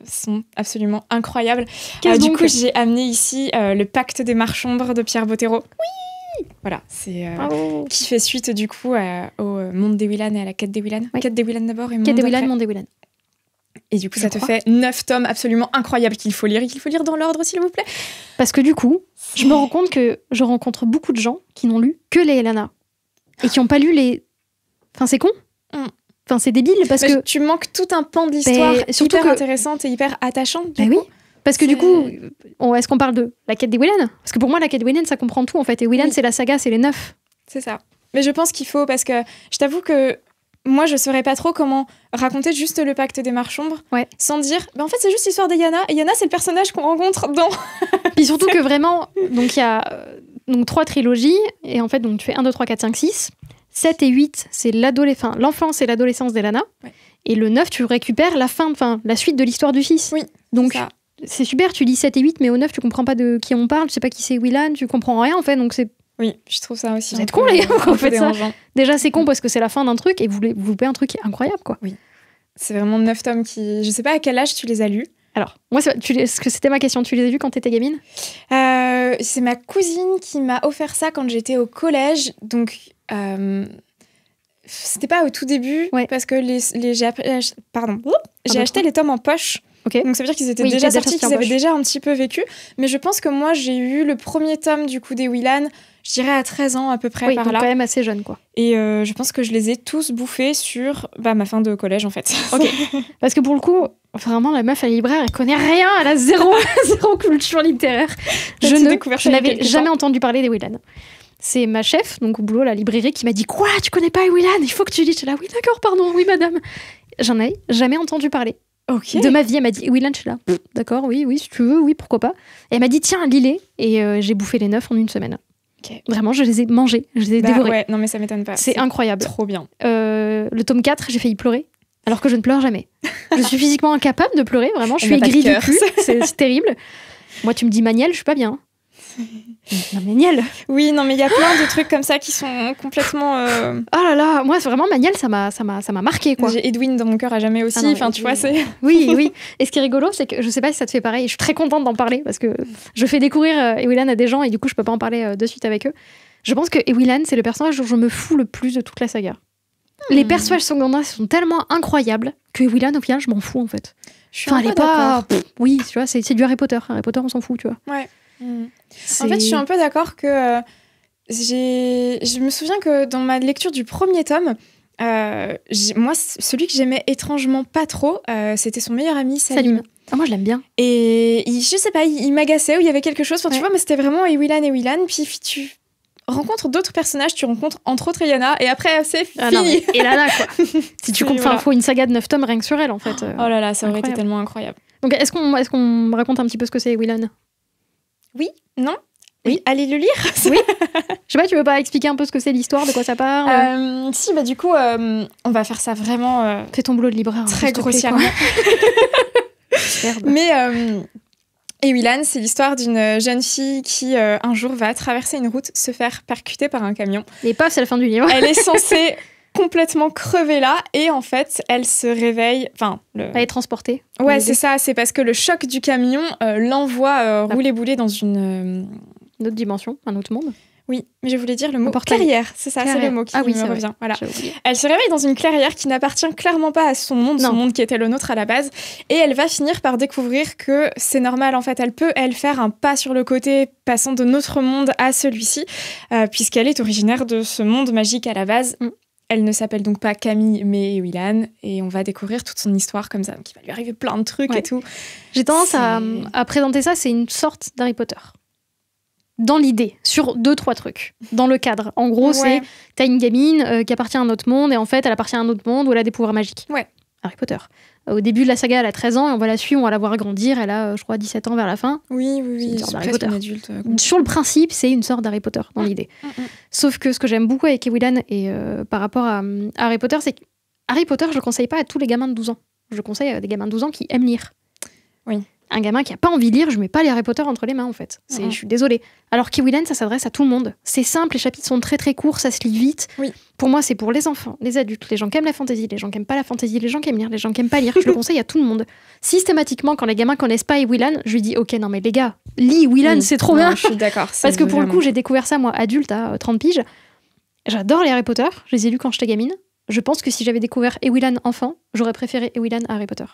sont absolument incroyables. Du coup, j'ai amené ici Le Pacte des Marchombres de Pierre Bottero. Oui. Voilà, c'est qui fait suite du coup au Monde des Willan et à la Quête des Willan. Quête des Willan d'abord et Quête des Willan, Monde des Willan. Et du coup, ça te fait 9 tomes absolument incroyables qu'il faut lire et qu'il faut lire dans l'ordre, s'il vous plaît. Parce que du coup, je me rends compte que je rencontre beaucoup de gens qui n'ont lu que les Elana et qui n'ont pas lu les... Enfin, c'est con. Enfin, c'est débile parce que... Tu manques tout un pan de l'histoire hyper intéressante et hyper attachante, du coup. Oui. Parce que du coup, est-ce qu'on parle de la Quête des Willan ? Parce que pour moi, la Quête des Willan, ça comprend tout, en fait. Et Willan, c'est la saga, c'est les 9. C'est ça. Mais je pense qu'il faut, parce que je t'avoue que moi, je saurais pas trop comment raconter juste le Pacte des Marchombres sans dire... en fait, c'est juste l'histoire d'Yana. Et Yana, c'est le personnage qu'on rencontre dans... Puis surtout que vraiment... Donc, il y a 3 trilogies. Et en fait, donc, tu fais 1, 2, 3, 4, 5, 6. 7 et 8, c'est l'enfance et l'adolescence d'Elana. Ouais. Et le 9, tu récupères la suite de l'histoire du fils. Oui, donc c'est super, tu lis 7 et 8, mais au 9, tu comprends pas de qui on parle, tu sais pas qui c'est Willan, tu comprends rien en fait. Donc c'est... Oui, je trouve ça aussi. Vous êtes cons les gars, en fait ça. Déjà, c'est con parce que c'est la fin d'un truc et vous loupez un truc incroyable, quoi. Oui. C'est vraiment 9 tomes qui... Je sais pas à quel âge tu les as lus. Alors, moi, est-ce que c'était ma question, tu les as vus quand t'étais gamine ? C'est ma cousine qui m'a offert ça quand j'étais au collège, donc... C'était pas au tout début parce que j'ai acheté les tomes en poche. Donc ça veut dire qu'ils étaient déjà sortis, qu'ils avaient déjà un petit peu vécu. Mais je pense que moi j'ai eu le premier tome du coup des Willan, je dirais à 13 ans à peu près par donc là. Quand même assez jeune quoi. Et je pense que je les ai tous bouffés sur ma fin de collège en fait. Parce que pour le coup, vraiment la meuf à la libraire elle connaît rien, elle a zéro culture littéraire. Je n'avais jamais entendu parler des Willan. C'est ma chef, donc au boulot, la librairie, qui m'a dit « Quoi, tu connais pas Willan ? Il faut que tu lises. » Je suis là « Oui, d'accord, pardon, oui, madame. » J'en ai jamais entendu parler. De ma vie, elle m'a dit « Willan, je suis là. D'accord, oui, si tu veux, oui, pourquoi pas. » Et elle m'a dit « Tiens, lis-les. » Et j'ai bouffé les 9 en une semaine. Vraiment, je les ai mangés, je les ai dévorés. Ouais, non, mais ça m'étonne pas. C'est incroyable. Trop bien. Le tome 4, j'ai failli pleurer, alors que je ne pleure jamais. Je suis physiquement incapable de pleurer, vraiment. Je suis aigrie du cul, c'est terrible. Moi, tu me dis Maniel, je suis pas bien. Non, Maniel. Oui, non, mais il y a plein de trucs comme ça qui sont complètement... Oh là là, moi, vraiment, Maniel, ça m'a marqué, quoi. J'ai Edwin dans mon cœur à jamais aussi, tu vois, c'est... Oui. Et ce qui est rigolo, c'est que je sais pas si ça te fait pareil, je suis très contente d'en parler, parce que je fais découvrir Willan à des gens, et du coup, je peux pas en parler de suite avec eux. Je pense que Willan, c'est le personnage dont je me fous le plus de toute la saga. Les personnages secondaires sont tellement incroyables que Willan, au final, je m'en fous, en fait. Elle est pas... Oui, tu vois, c'est du Harry Potter. Harry Potter, on s'en fout, tu vois. Ouais. En fait, je suis un peu d'accord que je me souviens que dans ma lecture du premier tome, moi, celui que j'aimais étrangement pas trop, c'était son meilleur ami, Salim. Ah, moi, je l'aime bien. Et je sais pas, il m'agaçait, ou il y avait quelque chose. Enfin, tu vois, mais c'était vraiment Ewilan. Puis tu rencontres d'autres personnages, tu rencontres entre autres Eliana, et après, c'est fini. Non, et Lana, quoi. Si tu comprends, il faut une saga de 9 tomes rien que sur elle, en fait. Oh là là, ça aurait été tellement incroyable. Donc, est-ce qu'on raconte un petit peu ce que c'est Ewilan ? Oui, non. Oui, allez le lire. Oui. Je sais pas, tu veux pas expliquer un peu ce que c'est l'histoire, de quoi ça parle ? Si, bah du coup, on va faire ça vraiment... Fais ton boulot de libraire. Très grossièrement. Mais Ewilan, c'est l'histoire d'une jeune fille qui, un jour, va traverser une route, se faire percuter par un camion. Et paf, c'est la fin du livre. Elle est censée complètement crever là, et en fait, elle se réveille... Elle est transportée. Ouais, c'est ça. C'est parce que le choc du camion l'envoie rouler-bouler dans une... autre dimension, un autre monde. Oui, mais je voulais dire le mot clairière. C'est ça, c'est le mot qui me revient. Voilà. Elle se réveille dans une clairière qui n'appartient clairement pas à son monde qui était le nôtre à la base. Et elle va finir par découvrir que c'est normal, en fait. Elle peut, faire un pas sur le côté, passant de notre monde à celui-ci, puisqu'elle est originaire de ce monde magique à la base. Elle ne s'appelle donc pas Camille, mais Ewilan. Et on va découvrir toute son histoire comme ça. Donc il va lui arriver plein de trucs et tout. J'ai tendance à présenter ça, c'est une sorte d'Harry Potter. Dans l'idée, sur 2-3 trucs, dans le cadre. En gros, c'est t'as une gamine qui appartient à un autre monde, et en fait, elle appartient à un autre monde où elle a des pouvoirs magiques. Ouais. Harry Potter. Au début de la saga, elle a 13 ans, et on va la suivre, on va la voir grandir, elle a, je crois, 17 ans vers la fin. Oui, c'est presque une adulte. Sur le principe, c'est une sorte d'Harry Potter, dans l'idée. Sauf que ce que j'aime beaucoup avec Ewilan, et par rapport à Harry Potter, c'est que Harry Potter, je le conseille pas à tous les gamins de 12 ans. Je le conseille à des gamins de 12 ans qui aiment lire. Oui. Un gamin qui a pas envie de lire, je mets pas les Harry Potter entre les mains, en fait. Je suis désolée. Alors qu'Ewilan, ça s'adresse à tout le monde. C'est simple, les chapitres sont très très courts, ça se lit vite. Oui. Pour moi, c'est pour les enfants, les adultes, les gens qui aiment la fantasy, les gens qui aiment pas la fantasy, les gens qui aiment lire, les gens qui aiment pas lire. Je le conseille à tout le monde. Systématiquement, quand les gamins connaissent pas Ewilan, je lui dis ok, non mais les gars, lis Ewilan, c'est trop bien. Je suis d'accord. Parce que pour le coup, j'ai découvert ça moi adulte à 30 piges. J'adore les Harry Potter. Je les ai lus quand j'étais gamine. Je pense que si j'avais découvert Ewilan enfant, j'aurais préféré Ewilan à Harry Potter.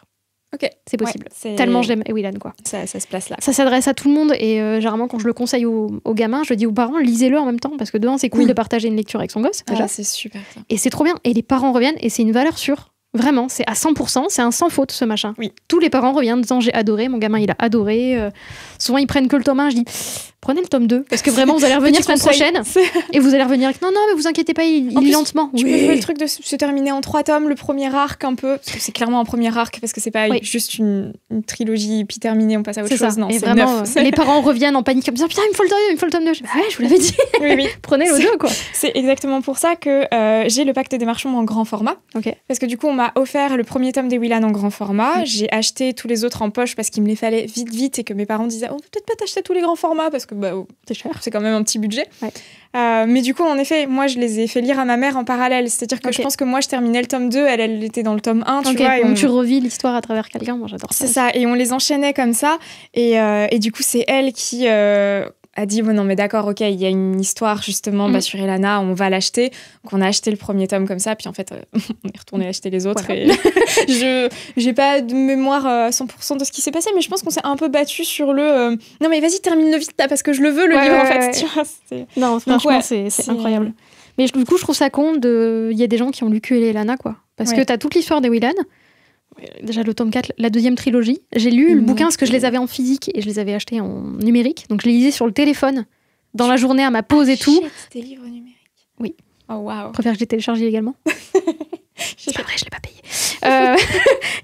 Ok, c'est possible. Tellement j'aime Ewilan, quoi. Ça se place là. Ça s'adresse à tout le monde, et généralement quand je le conseille aux gamins, je dis aux parents, lisez-le en même temps, parce que de un, c'est cool de partager une lecture avec son gosse. Déjà. C'est super. Ça. Et c'est trop bien. Et les parents reviennent, et c'est une valeur sûre. Vraiment, c'est à 100%, c'est un sans faute ce machin. Oui. Tous les parents reviennent en disant j'ai adoré, mon gamin il a adoré. Souvent ils prennent que le tome 1, je dis prenez le tome 2, parce que vraiment vous allez revenir semaine prochaine, et vous allez revenir avec non mais vous inquiétez pas, il lit lentement. Tu peux jouer le truc de se terminer en 3 tomes, le premier arc un peu, parce que c'est clairement un premier arc, parce que c'est pas juste une trilogie, puis terminée, on passe à autre chose. Non, et c'est vraiment, neuf. Les parents reviennent en panique, comme ça, putain il me faut le tome 2, je dis, ouais je vous l'avais dit. Oui. Prenez le 2 quoi. C'est exactement pour ça que j'ai le Pacte des Marchands en grand format, parce que du coup on m'a offert le premier tome d'Ewilan en grand format, j'ai acheté tous les autres en poche parce qu'il me les fallait vite, et que mes parents disaient on peut peut-être pas t'acheter tous les grands formats parce que c'est cher, c'est quand même un petit budget. Mais du coup en effet moi je les ai fait lire à ma mère en parallèle, c'est-à-dire que je pense que moi je terminais le tome 2, elle était dans le tome 1, tu vois, et donc tu revis l'histoire à travers quelqu'un. Moi j'adore ça. C'est ça, et on les enchaînait comme ça, et du coup c'est elle qui a dit non mais d'accord, ok, il y a une histoire justement sur Elana, on va l'acheter. Donc on a acheté le premier tome comme ça, puis en fait on est retourné acheter les autres, et j'ai pas de mémoire à 100% de ce qui s'est passé, mais je pense qu'on s'est un peu battu sur le non mais vas-y termine-le vite là, parce que je le veux le livre en fait. Tu vois, non franchement c'est incroyable. Mais du coup je trouve ça con il y a des gens qui ont lu que Elana quoi, parce que t'as toute l'histoire d'Ewilan. Déjà le tome 4, la deuxième trilogie. J'ai lu le bouquin parce que je les avais en physique et je les avais achetés en numérique. Donc je les lisais sur le téléphone dans la journée à ma pause et tout. C'était livres numériques. Oui. Oh waouh. Je préfère que je les télécharge également. C'est pas vrai, je l'ai pas payé.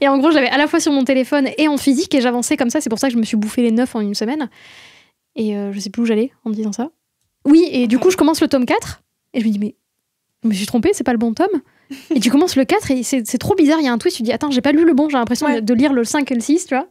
Et en gros, je l'avais à la fois sur mon téléphone et en physique, et j'avançais comme ça. C'est pour ça que je me suis bouffé les 9 en une semaine. Et je sais plus où j'allais en me disant ça. Oui, et du coup, je commence le tome 4 et je me dis mais je me suis trompée, c'est pas le bon tome. Et tu commences le 4 et c'est trop bizarre, il y a un twist, tu dis attends, j'ai pas lu le bon, j'ai l'impression de lire le 5 et le 6, tu vois.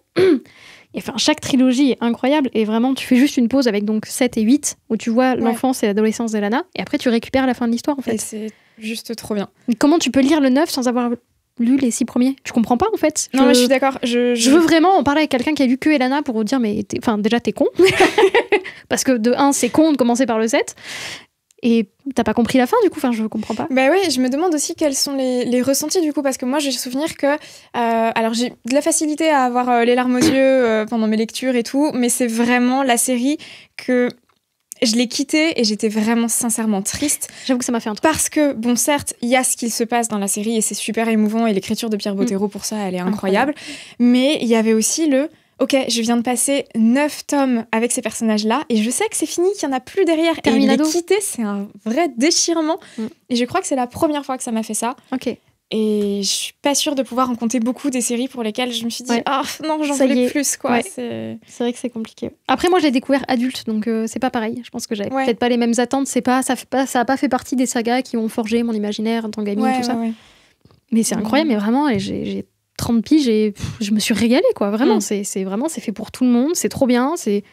Et enfin, chaque trilogie est incroyable, et vraiment tu fais juste une pause avec donc 7 et 8 où tu vois l'enfance et l'adolescence d'Elana, et après tu récupères la fin de l'histoire en fait. Et c'est juste trop bien. Mais comment tu peux lire le 9 sans avoir lu les 6 premiers? Tu comprends pas en fait. Non mais je suis d'accord. Je veux vraiment en parler avec quelqu'un qui a lu que Elana pour vous dire mais déjà t'es con. Parce que de 1 c'est con de commencer par le 7. Et t'as pas compris la fin du coup, je comprends pas. Bah oui, je me demande aussi quels sont les ressentis du coup, parce que moi j'ai souvenir que alors j'ai de la facilité à avoir les larmes aux yeux pendant mes lectures et tout, mais c'est vraiment la série que je l'ai quitté et j'étais vraiment sincèrement triste. J'avoue que ça m'a fait un truc. Parce que, bon, certes, il y a ce qu'il se passe dans la série et c'est super émouvant et l'écriture de Pierre Bottero pour ça, elle est incroyable. Mais il y avait aussi ok, je viens de passer 9 tomes avec ces personnages-là et je sais que c'est fini, qu'il n'y en a plus derrière. Terminado. Et les quitter, c'est un vrai déchirement. Et je crois que c'est la première fois que ça m'a fait ça. Ok. Et je suis pas sûre de pouvoir en compter beaucoup des séries pour lesquelles je me suis dit non, j'en voulais plus, quoi. Ouais. C'est vrai que c'est compliqué. Après, moi, je l'ai découvert adulte, donc c'est pas pareil. Je pense que j'avais peut-être pas les mêmes attentes. Ça a pas fait partie des sagas qui ont forgé mon imaginaire en tant que gamine, tout ça. Mais c'est incroyable, mais vraiment, j'ai 30 piges et je me suis régalée, quoi. Vraiment, c'est fait pour tout le monde, c'est trop bien, c'est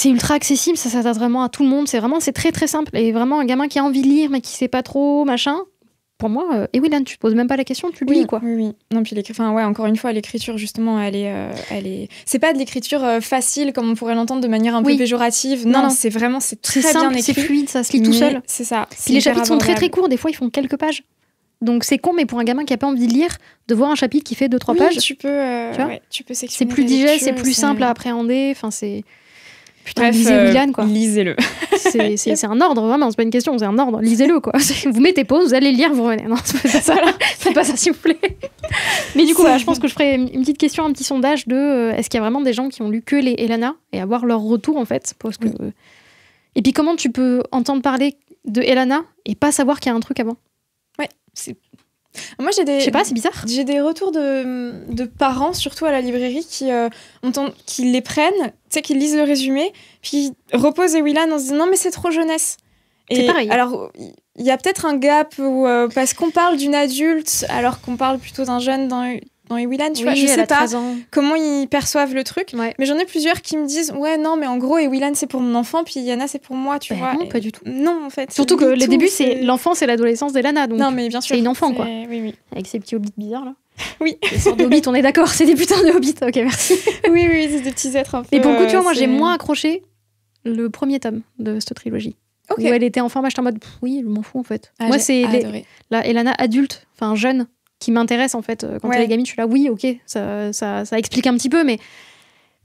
ultra accessible, ça s'adresse vraiment à tout le monde. C'est très très simple. Et vraiment, un gamin qui a envie de lire, mais qui sait pas trop, machin. Pour moi, et Willan, tu te poses même pas la question, tu le lis, quoi. Oui. Non, puis encore une fois, l'écriture, justement, elle est... C'est pas de l'écriture facile, comme on pourrait l'entendre de manière un peu péjorative. Non, c'est vraiment, c'est très simple, bien écrit. C'est fluide, ça se lit tout seul. C'est ça. Puis les chapitres sont très très courts, des fois, ils font quelques pages. Donc c'est con, mais pour un gamin qui a pas envie de lire, de voir un chapitre qui fait 2-3 pages... tu peux sectionner. C'est plus digeste, c'est plus simple à appréhender, enfin c'est... Putain, bref, lisez Willan, quoi. Lisez-le. C'est un ordre, vraiment, c'est pas une question, c'est un ordre. Lisez-le, quoi. Vous mettez pause, vous allez lire, vous revenez. Non, c'est pas ça, faites pas ça, s'il vous plaît. Mais du coup, je pense que je ferai une petite question, un petit sondage de est-ce qu'il y a vraiment des gens qui ont lu que les Elana et avoir leur retour, en fait, parce que... Et puis, comment tu peux entendre parler de Elana et pas savoir qu'il y a un truc avant? Ouais, moi, j'ai des... Je sais pas, c'est bizarre. J'ai des retours de parents, surtout à la librairie, qui les prennent, tu sais, qui lisent le résumé, puis reposent Willan en se disant non, mais c'est trop jeunesse. C'est pareil. Alors, il y a peut-être un gap où, parce qu'on parle d'une adulte, alors qu'on parle plutôt d'un jeune dans Willan, tu vois, je sais pas comment ils perçoivent le truc, mais j'en ai plusieurs qui me disent ouais, non, mais en gros, Willan, c'est pour mon enfant, puis Yana, c'est pour moi, tu vois. Non, pas du tout. Non, en fait. Surtout que les débuts, c'est l'enfance et l'adolescence d'Elana, donc non, mais bien sûr, c'est une enfant, quoi. Oui. Avec ses petits hobbits bizarres, là. Oui. Les sortes de hobbits, on est d'accord, c'est des putains de hobbits. Ok, merci. Oui, c'est des petits êtres un peu... Mais pour le coup, tu vois, moi, j'ai moins accroché le premier tome de cette trilogie. Où elle était enfant, moi, j'étais en mode, oui, je m'en fous, en fait. Moi, c'est la Elana adulte, enfin jeune, qui m'intéresse, en fait. Quand elle est gamine, je suis là, oui, ok, ça explique un petit peu, mais...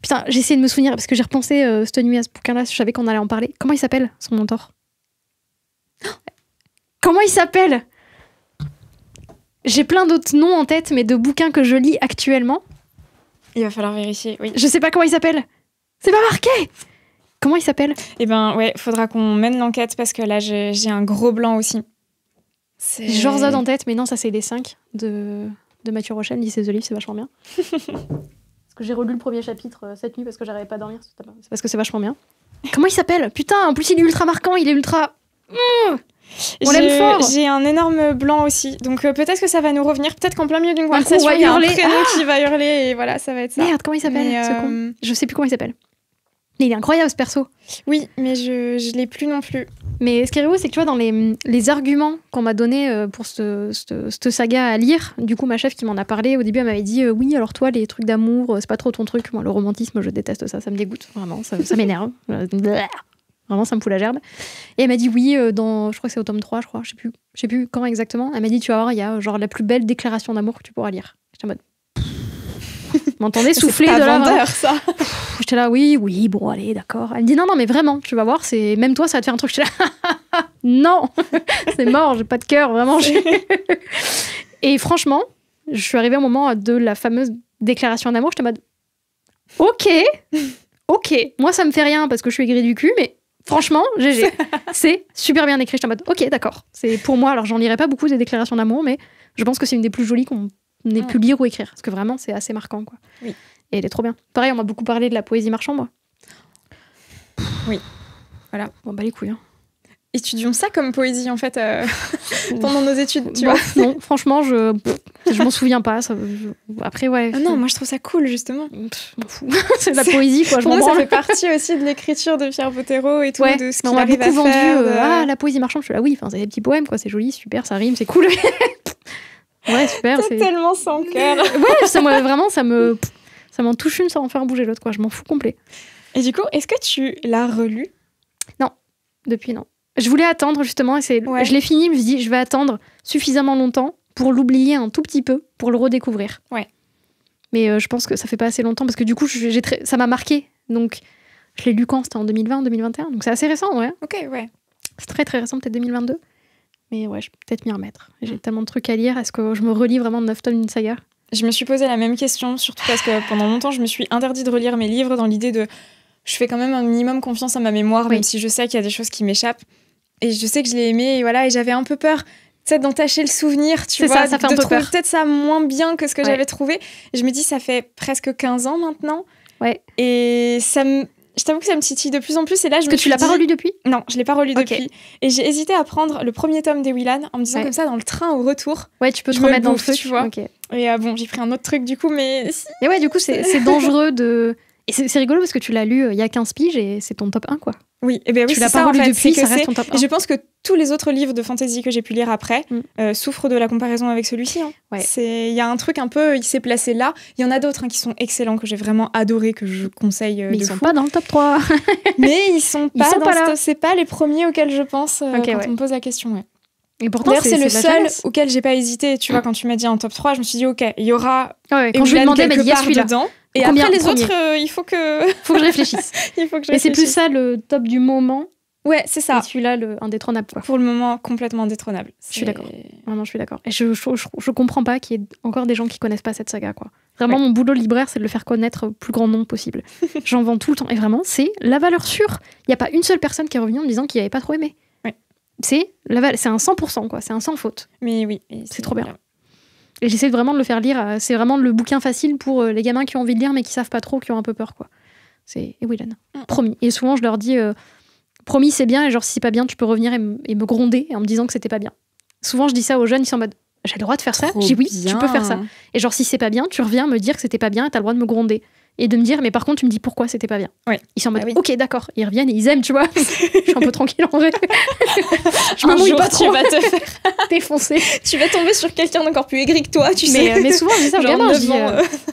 Putain, j'ai essayé de me souvenir, parce que j'ai repensé cette nuit à ce bouquin-là, je savais qu'on allait en parler. Comment il s'appelle, son mentor? Comment il s'appelle? J'ai plein d'autres noms en tête, mais de bouquins que je lis actuellement. Il va falloir vérifier, oui. Je sais pas comment il s'appelle. C'est pas marqué. Comment il s'appelle? Eh ben, ouais, faudra qu'on mène l'enquête, parce que là, j'ai un gros blanc aussi. J'ai Jorzad en tête, mais non, ça c'est les 5 de Mathieu Rochelle, lycée The Livre, c'est vachement bien. Parce que j'ai relu le premier chapitre cette nuit parce que j'arrivais pas à dormir. C'est parce que c'est vachement bien. Comment il s'appelle? Putain, en plus il est ultra marquant, il est ultra... On l'aime fort. J'ai un énorme blanc aussi, donc peut-être que ça va nous revenir. Peut-être qu'en plein milieu d'une conversation, il y a un prénom qui va hurler et voilà, ça va être ça. Merde, comment il s'appelle ce con? Je sais plus comment il s'appelle. Mais il est incroyable ce perso. Oui, mais je l'ai plus non plus. Mais ce qui est rigolo, c'est que tu vois, dans les arguments qu'on m'a donnés pour cette saga à lire, du coup, ma chef qui m'en a parlé, au début, elle m'avait dit oui, alors toi, les trucs d'amour, c'est pas trop ton truc. Moi, le romantisme, je déteste ça, ça me dégoûte, vraiment, ça m'énerve. Vraiment, ça me fout la gerbe. Et elle m'a dit oui, je crois que c'est au tome 3, je crois, je sais plus quand exactement. Elle m'a dit, tu vas voir, il y a genre la plus belle déclaration d'amour que tu pourras lire. J'étais en mode... M'entendais souffler de là. Vendeur, ça. J'étais là, oui, bon, allez, d'accord. Elle me dit, non, mais vraiment, tu vas voir, même toi, ça va te faire un truc. J'étais là, non, c'est mort, j'ai pas de cœur, vraiment. Et franchement, je suis arrivée au moment de la fameuse déclaration d'amour, j'étais en mode, ok, moi, ça me fait rien parce que je suis aigrie du cul, mais franchement, GG, c'est super bien écrit. J'étais en mode, ok, d'accord, c'est pour moi. Alors, j'en lirai pas beaucoup des déclarations d'amour, mais je pense que c'est une des plus jolies qu'on ait pu lire ou écrire, parce que vraiment, c'est assez marquant, quoi. Oui. Et elle est trop bien. Pareil, on m'a beaucoup parlé de la poésie marchand, moi. Oui. Voilà. Bon, bah les couilles. Hein. Étudions ça comme poésie, en fait, pendant nos études, tu vois. Non, franchement, je m'en souviens pas. Après, ouais. Ah non, moi, je trouve ça cool, justement. Je m'en fous. C'est de la poésie, quoi. Pour moi, ça fait partie aussi de l'écriture de Pierre Bottero et tout, de ce qu'il arrive à faire. La poésie marchande, je suis là, oui, c'est des petits poèmes, quoi. C'est joli, super, ça rime, c'est cool. Ouais, super. C'est tellement sans cœur. Ouais, ça m'en touche une sans en faire bouger l'autre, quoi. Je m'en fous complet. Et du coup, est-ce que tu l'as relu? Non, depuis non. Je voulais attendre justement, et je l'ai fini, je me suis dit, je vais attendre suffisamment longtemps pour l'oublier un tout petit peu, pour le redécouvrir. Ouais. Mais je pense que ça fait pas assez longtemps, parce que du coup, ça m'a marqué. Donc, Je l'ai lu quand? C'était en 2020, 2021. Donc c'est assez récent, ouais. Ok, ouais. C'est très très récent, peut-être 2022. Mais ouais, je peux peut-être m'y remettre. J'ai tellement de trucs à lire. Est-ce que je me relis vraiment 9 tomes d'une saga? Je me suis posé la même question, surtout parce que pendant longtemps, je me suis interdit de relire mes livres dans l'idée de... Je fais quand même un minimum confiance à ma mémoire, même si je sais qu'il y a des choses qui m'échappent. Et je sais que je l'ai aimé, et voilà, et j'avais un peu peur, tu sais, d'entacher le souvenir, tu vois, ça fait un peu peur. Peut-être ça moins bien que ce que j'avais trouvé. Et je me dis, ça fait presque 15 ans maintenant. Ouais. Et je t'avoue que ça me titille de plus en plus. Et là, je me que tu l'as pas relu depuis? Non, je l'ai pas relu depuis. Et j'ai hésité à prendre le premier tome des Willan en me disant comme ça, dans le train au retour. Ouais, tu peux te remettre dans le truc, tu vois. Okay. Et bon, j'ai pris un autre truc du coup, mais... Et ouais, du coup, c'est dangereux de... Et c'est rigolo parce que tu l'as lu il y a 15 piges et c'est ton top 1, quoi. Oui, et ben oui, tu l'as pas relu depuis, ça reste ton top 1. Et je pense que tous les autres livres de fantasy que j'ai pu lire après souffrent de la comparaison avec celui-ci. Hein. Ouais. Il y a un truc un peu, il s'est placé là. Il y en a d'autres qui sont excellents, que j'ai vraiment adoré, que je conseille mais ils sont pas dans le top 3. Mais ils sont pas là. C'est pas les premiers auxquels je pense quand on me pose la question. Ouais. Et pourtant, d'ailleurs, c'est le seul auquel j'ai pas hésité. Tu vois, quand tu m'as dit en top 3, je me suis dit, ok, il y aura quand je lui demandais, mais il y a celui-là dedans. Et après les autres, il faut que je réfléchisse. Mais c'est plus ça le top du moment. Ouais, c'est ça. Et celui-là, le indétrônable, quoi. Pour le moment, complètement indétrônable. Je suis d'accord. Non, je suis d'accord. Et je comprends pas qu'il y ait encore des gens qui connaissent pas cette saga, quoi. Vraiment, mon boulot de libraire, c'est de le faire connaître au plus grand nombre possible. J'en vends tout le temps. Et vraiment, c'est la valeur sûre. Il n'y a pas une seule personne qui est revenue en me disant qu'il n'avait pas trop aimé. Ouais. C'est un 100%, quoi. C'est un sans faute. Mais oui. C'est trop bien. Et j'essaie vraiment de le faire lire. C'est vraiment le bouquin facile pour les gamins qui ont envie de lire, mais qui savent pas trop, qui ont un peu peur, quoi. C'est Willan. Promis. Et souvent, je leur dis... promis, c'est bien, et genre si c'est pas bien, tu peux revenir et me gronder en me disant que c'était pas bien. Souvent, je dis ça aux jeunes, ils sont en mode j'ai le droit de faire ça? Je dis oui, tu peux faire ça. Et genre si c'est pas bien, tu reviens me dire que c'était pas bien et t'as le droit de me gronder. Et de me dire, mais par contre, tu me dis pourquoi c'était pas bien. Ouais. Ils sont en mode ok, d'accord. Ils reviennent et ils aiment, tu vois. Je suis un peu tranquille en vrai. Je me mouille pas trop. Tu vas te faire défoncer. Tu vas tomber sur quelqu'un d'encore plus aigri que toi, tu sais. Mais souvent, je dis ça aux gamins. Je dis,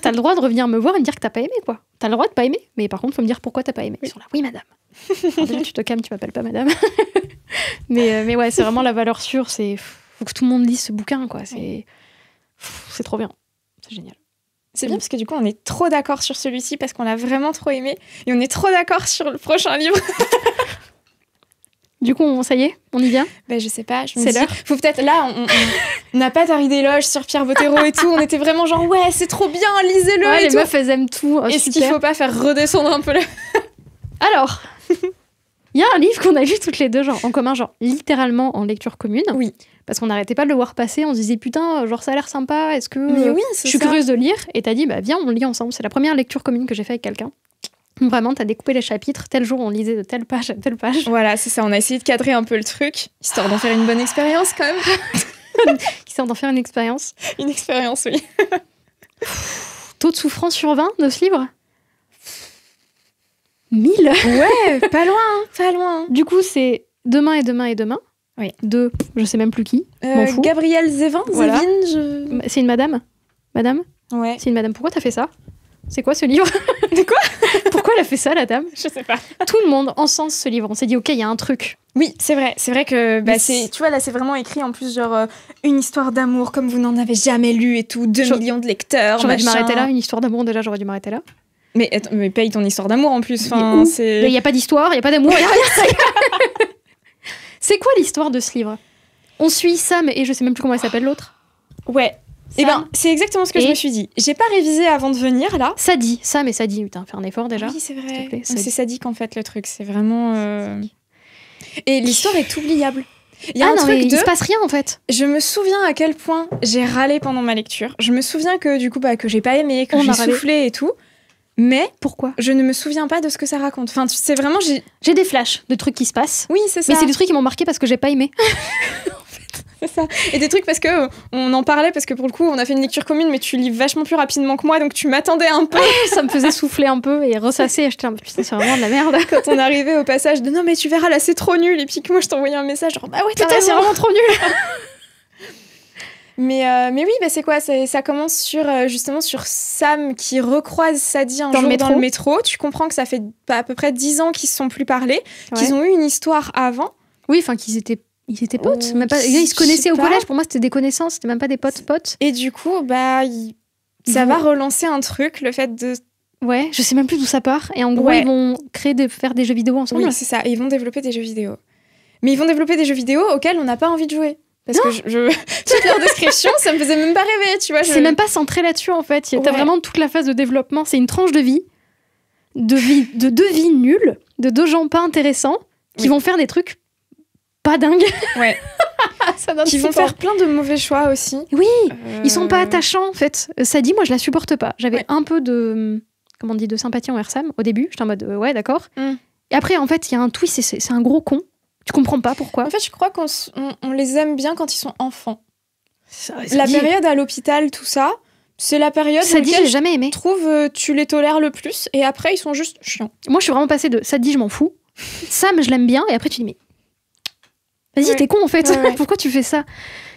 t'as le droit de revenir me voir et me dire que t'as pas aimé, quoi. T'as le droit de pas aimer. Mais par contre, faut me dire pourquoi t'as pas aimé. Ils sont là, oui, madame. Alors déjà, tu te calmes, tu m'appelles pas madame. mais ouais, c'est vraiment la valeur sûre. Faut que tout le monde lise ce bouquin, quoi. C'est trop bien. C'est génial. C'est bien parce que du coup, on est trop d'accord sur celui-ci parce qu'on l'a vraiment trop aimé. Et on est trop d'accord sur le prochain livre. Du coup, ça y est, on y vient? Ben, je sais pas. C'est l'heure. Faut peut-être... Là, on n'a pas tari d'éloge sur Pierre Bottero et tout. On était vraiment genre, ouais, c'est trop bien, lisez-le et les tout. meufs, elles aiment tout. Est-ce qu'il faut pas faire redescendre un peu le... Alors, il y a un livre qu'on a lu toutes les deux, genre en commun, genre littéralement en lecture commune. Oui. Parce qu'on n'arrêtait pas de le voir passer, on se disait putain, genre ça a l'air sympa, est-ce que mais oui, je suis curieuse de lire? Et t'as dit, bah viens, on lit ensemble. C'est la première lecture commune que j'ai fait avec quelqu'un. Vraiment, t'as découpé les chapitres, tel jour on lisait de telle page à telle page. Voilà, c'est ça, on a essayé de cadrer un peu le truc, histoire d'en faire une bonne expérience quand même. Histoire d'en faire une expérience. Une expérience, oui. Taux de souffrance sur 20 de ce livre? 1000. Ouais, pas loin. Du coup, c'est demain et demain et demain. Oui. De, je sais même plus qui. M'en fous. Gabrielle Zevin, voilà. C'est une madame? Madame? Ouais. C'est une madame. Pourquoi t'as fait ça? C'est quoi ce livre? De quoi? Pourquoi elle a fait ça, la dame? Je sais pas. Tout le monde encense ce livre. On s'est dit, ok, il y a un truc. Oui, c'est vrai. C'est vrai que, tu vois, là, c'est vraiment écrit en plus, genre, une histoire d'amour comme vous n'en avez jamais lu et tout, 2 millions de lecteurs. J'aurais dû m'arrêter là, une histoire d'amour, déjà, j'aurais dû m'arrêter là. Mais paye ton histoire d'amour en plus. Enfin, il n'y a pas d'histoire, il n'y a pas d'amour, il n'y a rien. C'est quoi l'histoire de ce livre? On suit Sam et je sais même plus comment elle s'appelle l'autre. Ouais. Et c'est exactement ce que je me suis dit. J'ai pas révisé avant de venir là. Sadie, Sam et Sadie, putain, fais un effort déjà. Oui, c'est vrai. C'est sadique en fait le truc, c'est vraiment. Et l'histoire est oubliable. Il y a un truc il se passe rien en fait. Je me souviens à quel point j'ai râlé pendant ma lecture. Je me souviens que du coup que j'ai pas aimé, que j'ai soufflé et tout. Mais pourquoi? Je ne me souviens pas de ce que ça raconte. Enfin, c'est vraiment j'ai des flashs de trucs qui se passent. Oui, c'est ça. Mais c'est des trucs qui m'ont marqué parce que j'ai pas aimé. C'est ça. Et des trucs parce que on en parlait parce que pour le coup, on a fait une lecture commune, mais tu lis vachement plus rapidement que moi, donc tu m'attendais un peu. Ça me faisait souffler un peu et ressasser. Et j'étais un peu putain, c'est vraiment de la merde. Quand on arrivait au passage de non mais tu verras là c'est trop nul et puis que moi je t'envoyais un message genre bah ouais putain c'est vraiment trop nul. Mais oui, c'est quoi? Ça commence sur Sam qui recroise Sadie un jour dans le métro. Tu comprends que ça fait à peu près 10 ans qu'ils se sont plus parlé, qu'ils ont eu une histoire avant. Oui, enfin qu'ils étaient potes. Même pas, ils se connaissaient au collège. Pour moi, c'était des connaissances. C'était même pas des potes. Et du coup, ça va relancer un truc, le fait Ouais, je sais même plus d'où ça part. Et en gros, ils vont faire des jeux vidéo ensemble. Oui, c'est ça. Et ils vont développer des jeux vidéo. Mais ils vont développer des jeux vidéo auxquels on n'a pas envie de jouer. Parce que toute leur description, ça me faisait même pas rêver, tu vois. C'est même pas centré là-dessus, en fait. T'as vraiment toute la phase de développement. C'est une tranche de vie, de deux vies nulles, de deux gens pas intéressants, qui vont faire des trucs pas dingues. Ouais. Qui vont faire plein de mauvais choix aussi. Oui, ils sont pas attachants, en fait. Sadie, moi, je la supporte pas. J'avais un peu de... Comment on dit, de sympathie envers Sam au début. J'étais en mode ouais, d'accord. Et après, en fait, il y a un twist, c'est un gros con. Tu comprends pas pourquoi. En fait, je crois qu'on les aime bien quand ils sont enfants. La période à l'hôpital, tout ça, c'est la période où j'ai jamais aimé. Je trouve tu les tolères le plus et après, ils sont juste chiants. Moi, je suis vraiment passée de Sadie, je m'en fous. Sam, je l'aime bien. Et après, tu dis mais vas-y, t'es con en fait. Pourquoi tu fais ça?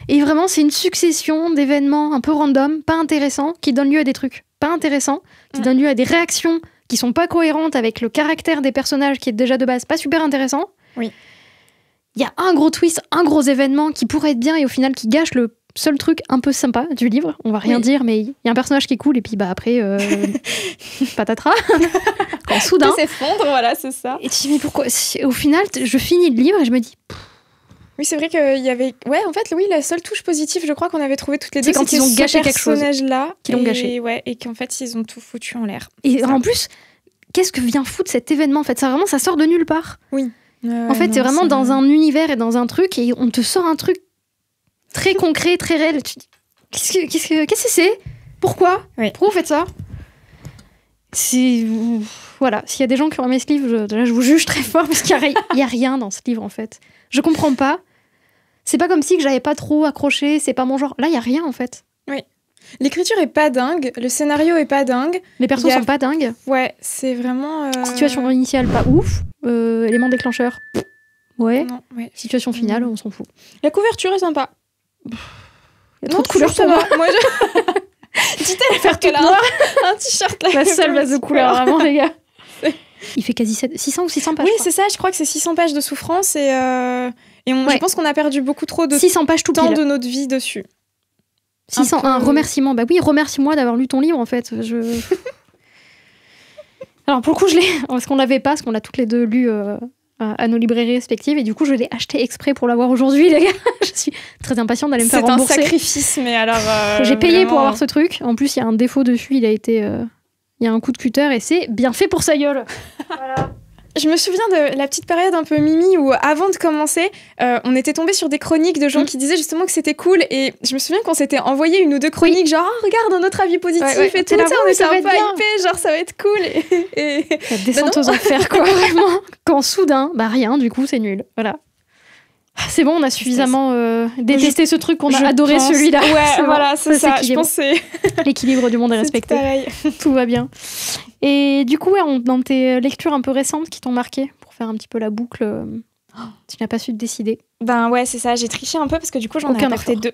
Et vraiment, c'est une succession d'événements un peu random, pas intéressants, qui donnent lieu à des trucs pas intéressants, qui donnent lieu à des réactions qui sont pas cohérentes avec le caractère des personnages qui est déjà de base pas super intéressant. Oui. Il y a un gros twist, un gros événement qui pourrait être bien et au final qui gâche le seul truc un peu sympa du livre. On va rien dire, mais il y a un personnage qui est cool et puis après, patatras. Quand soudain... Tout s'effondre, voilà, c'est ça. Et tu dis mais pourquoi? Au final, je finis le livre et je me dis... Oui, c'est vrai qu'il y avait... Ouais, en fait, oui, la seule touche positive, je crois qu'on avait trouvé toutes les deux, c'est quand ils ont gâché quelque chose. Là, qui l'ont gâché. Ouais, et qu'en fait, ils ont tout foutu en l'air. Et en plus, qu'est-ce que vient foutre cet événement? En fait, ça sort de nulle part. Oui. En fait, t'es vraiment dans un univers et dans un truc et on te sort un truc très concret, très réel. Tu dis, qu'est-ce que c'est? Pourquoi? Pourquoi vous faites ça? Voilà, s'il y a des gens qui ont aimé ce livre, là, je vous juge très fort parce qu'il y a rien dans ce livre, en fait. Je comprends pas. C'est pas comme si que j'avais pas trop accroché, c'est pas mon genre. Là, il y a rien, en fait. Oui. L'écriture est pas dingue, le scénario est pas dingue. Les persos sont pas dingues. Ouais, c'est vraiment... Situation initiale, pas ouf. Élément déclencheur, ouais. Non, Situation finale, on s'en fout. La couverture est sympa. Il y a trop de couleurs pour moi. Moi, Dit-elle faire tout noir. Un t-shirt là. La seule base de couleurs, vraiment, les gars. Il fait quasi 600 ou 600 pages. Oui, c'est ça, je crois que c'est 600 pages de souffrance je pense qu'on a perdu beaucoup trop de 600 pages tout temps de notre vie dessus. 600, un remerciement. Bah oui, remercie-moi d'avoir lu ton livre, en fait. Alors, pour le coup, je l'ai... Parce qu'on l'avait pas, parce qu'on l'a toutes les deux lu à nos librairies respectives, et du coup, je l'ai acheté exprès pour l'avoir aujourd'hui, les gars. Je suis très impatiente d'aller me faire rembourser. C'est un sacrifice, mais alors... J'ai payé vraiment... pour avoir ce truc. En plus, il y a un défaut dessus, il y a un coup de cutter, et c'est bien fait pour sa gueule. Voilà. Je me souviens de la petite période un peu mimi où, avant de commencer, on était tombé sur des chroniques de gens qui disaient justement que c'était cool. Et je me souviens qu'on s'était envoyé une ou deux chroniques, genre oh, regarde notre avis positif et tout. On était un peu hypés, genre ça va être cool. Et... La descente aux enfers, quoi, vraiment. Quand soudain, rien, du coup, c'est nul. Voilà. C'est bon, on a suffisamment détesté ce truc qu'on a adoré celui-là. Ouais, voilà, c'est ça. Je pense que c'est... L'équilibre du monde est respecté. Pareil. Tout va bien. Et du coup, dans tes lectures un peu récentes qui t'ont marqué, pour faire un petit peu la boucle, tu n'as pas su te décider. Ben ouais, c'est ça. J'ai triché un peu parce que du coup, j'en ai apporté 2.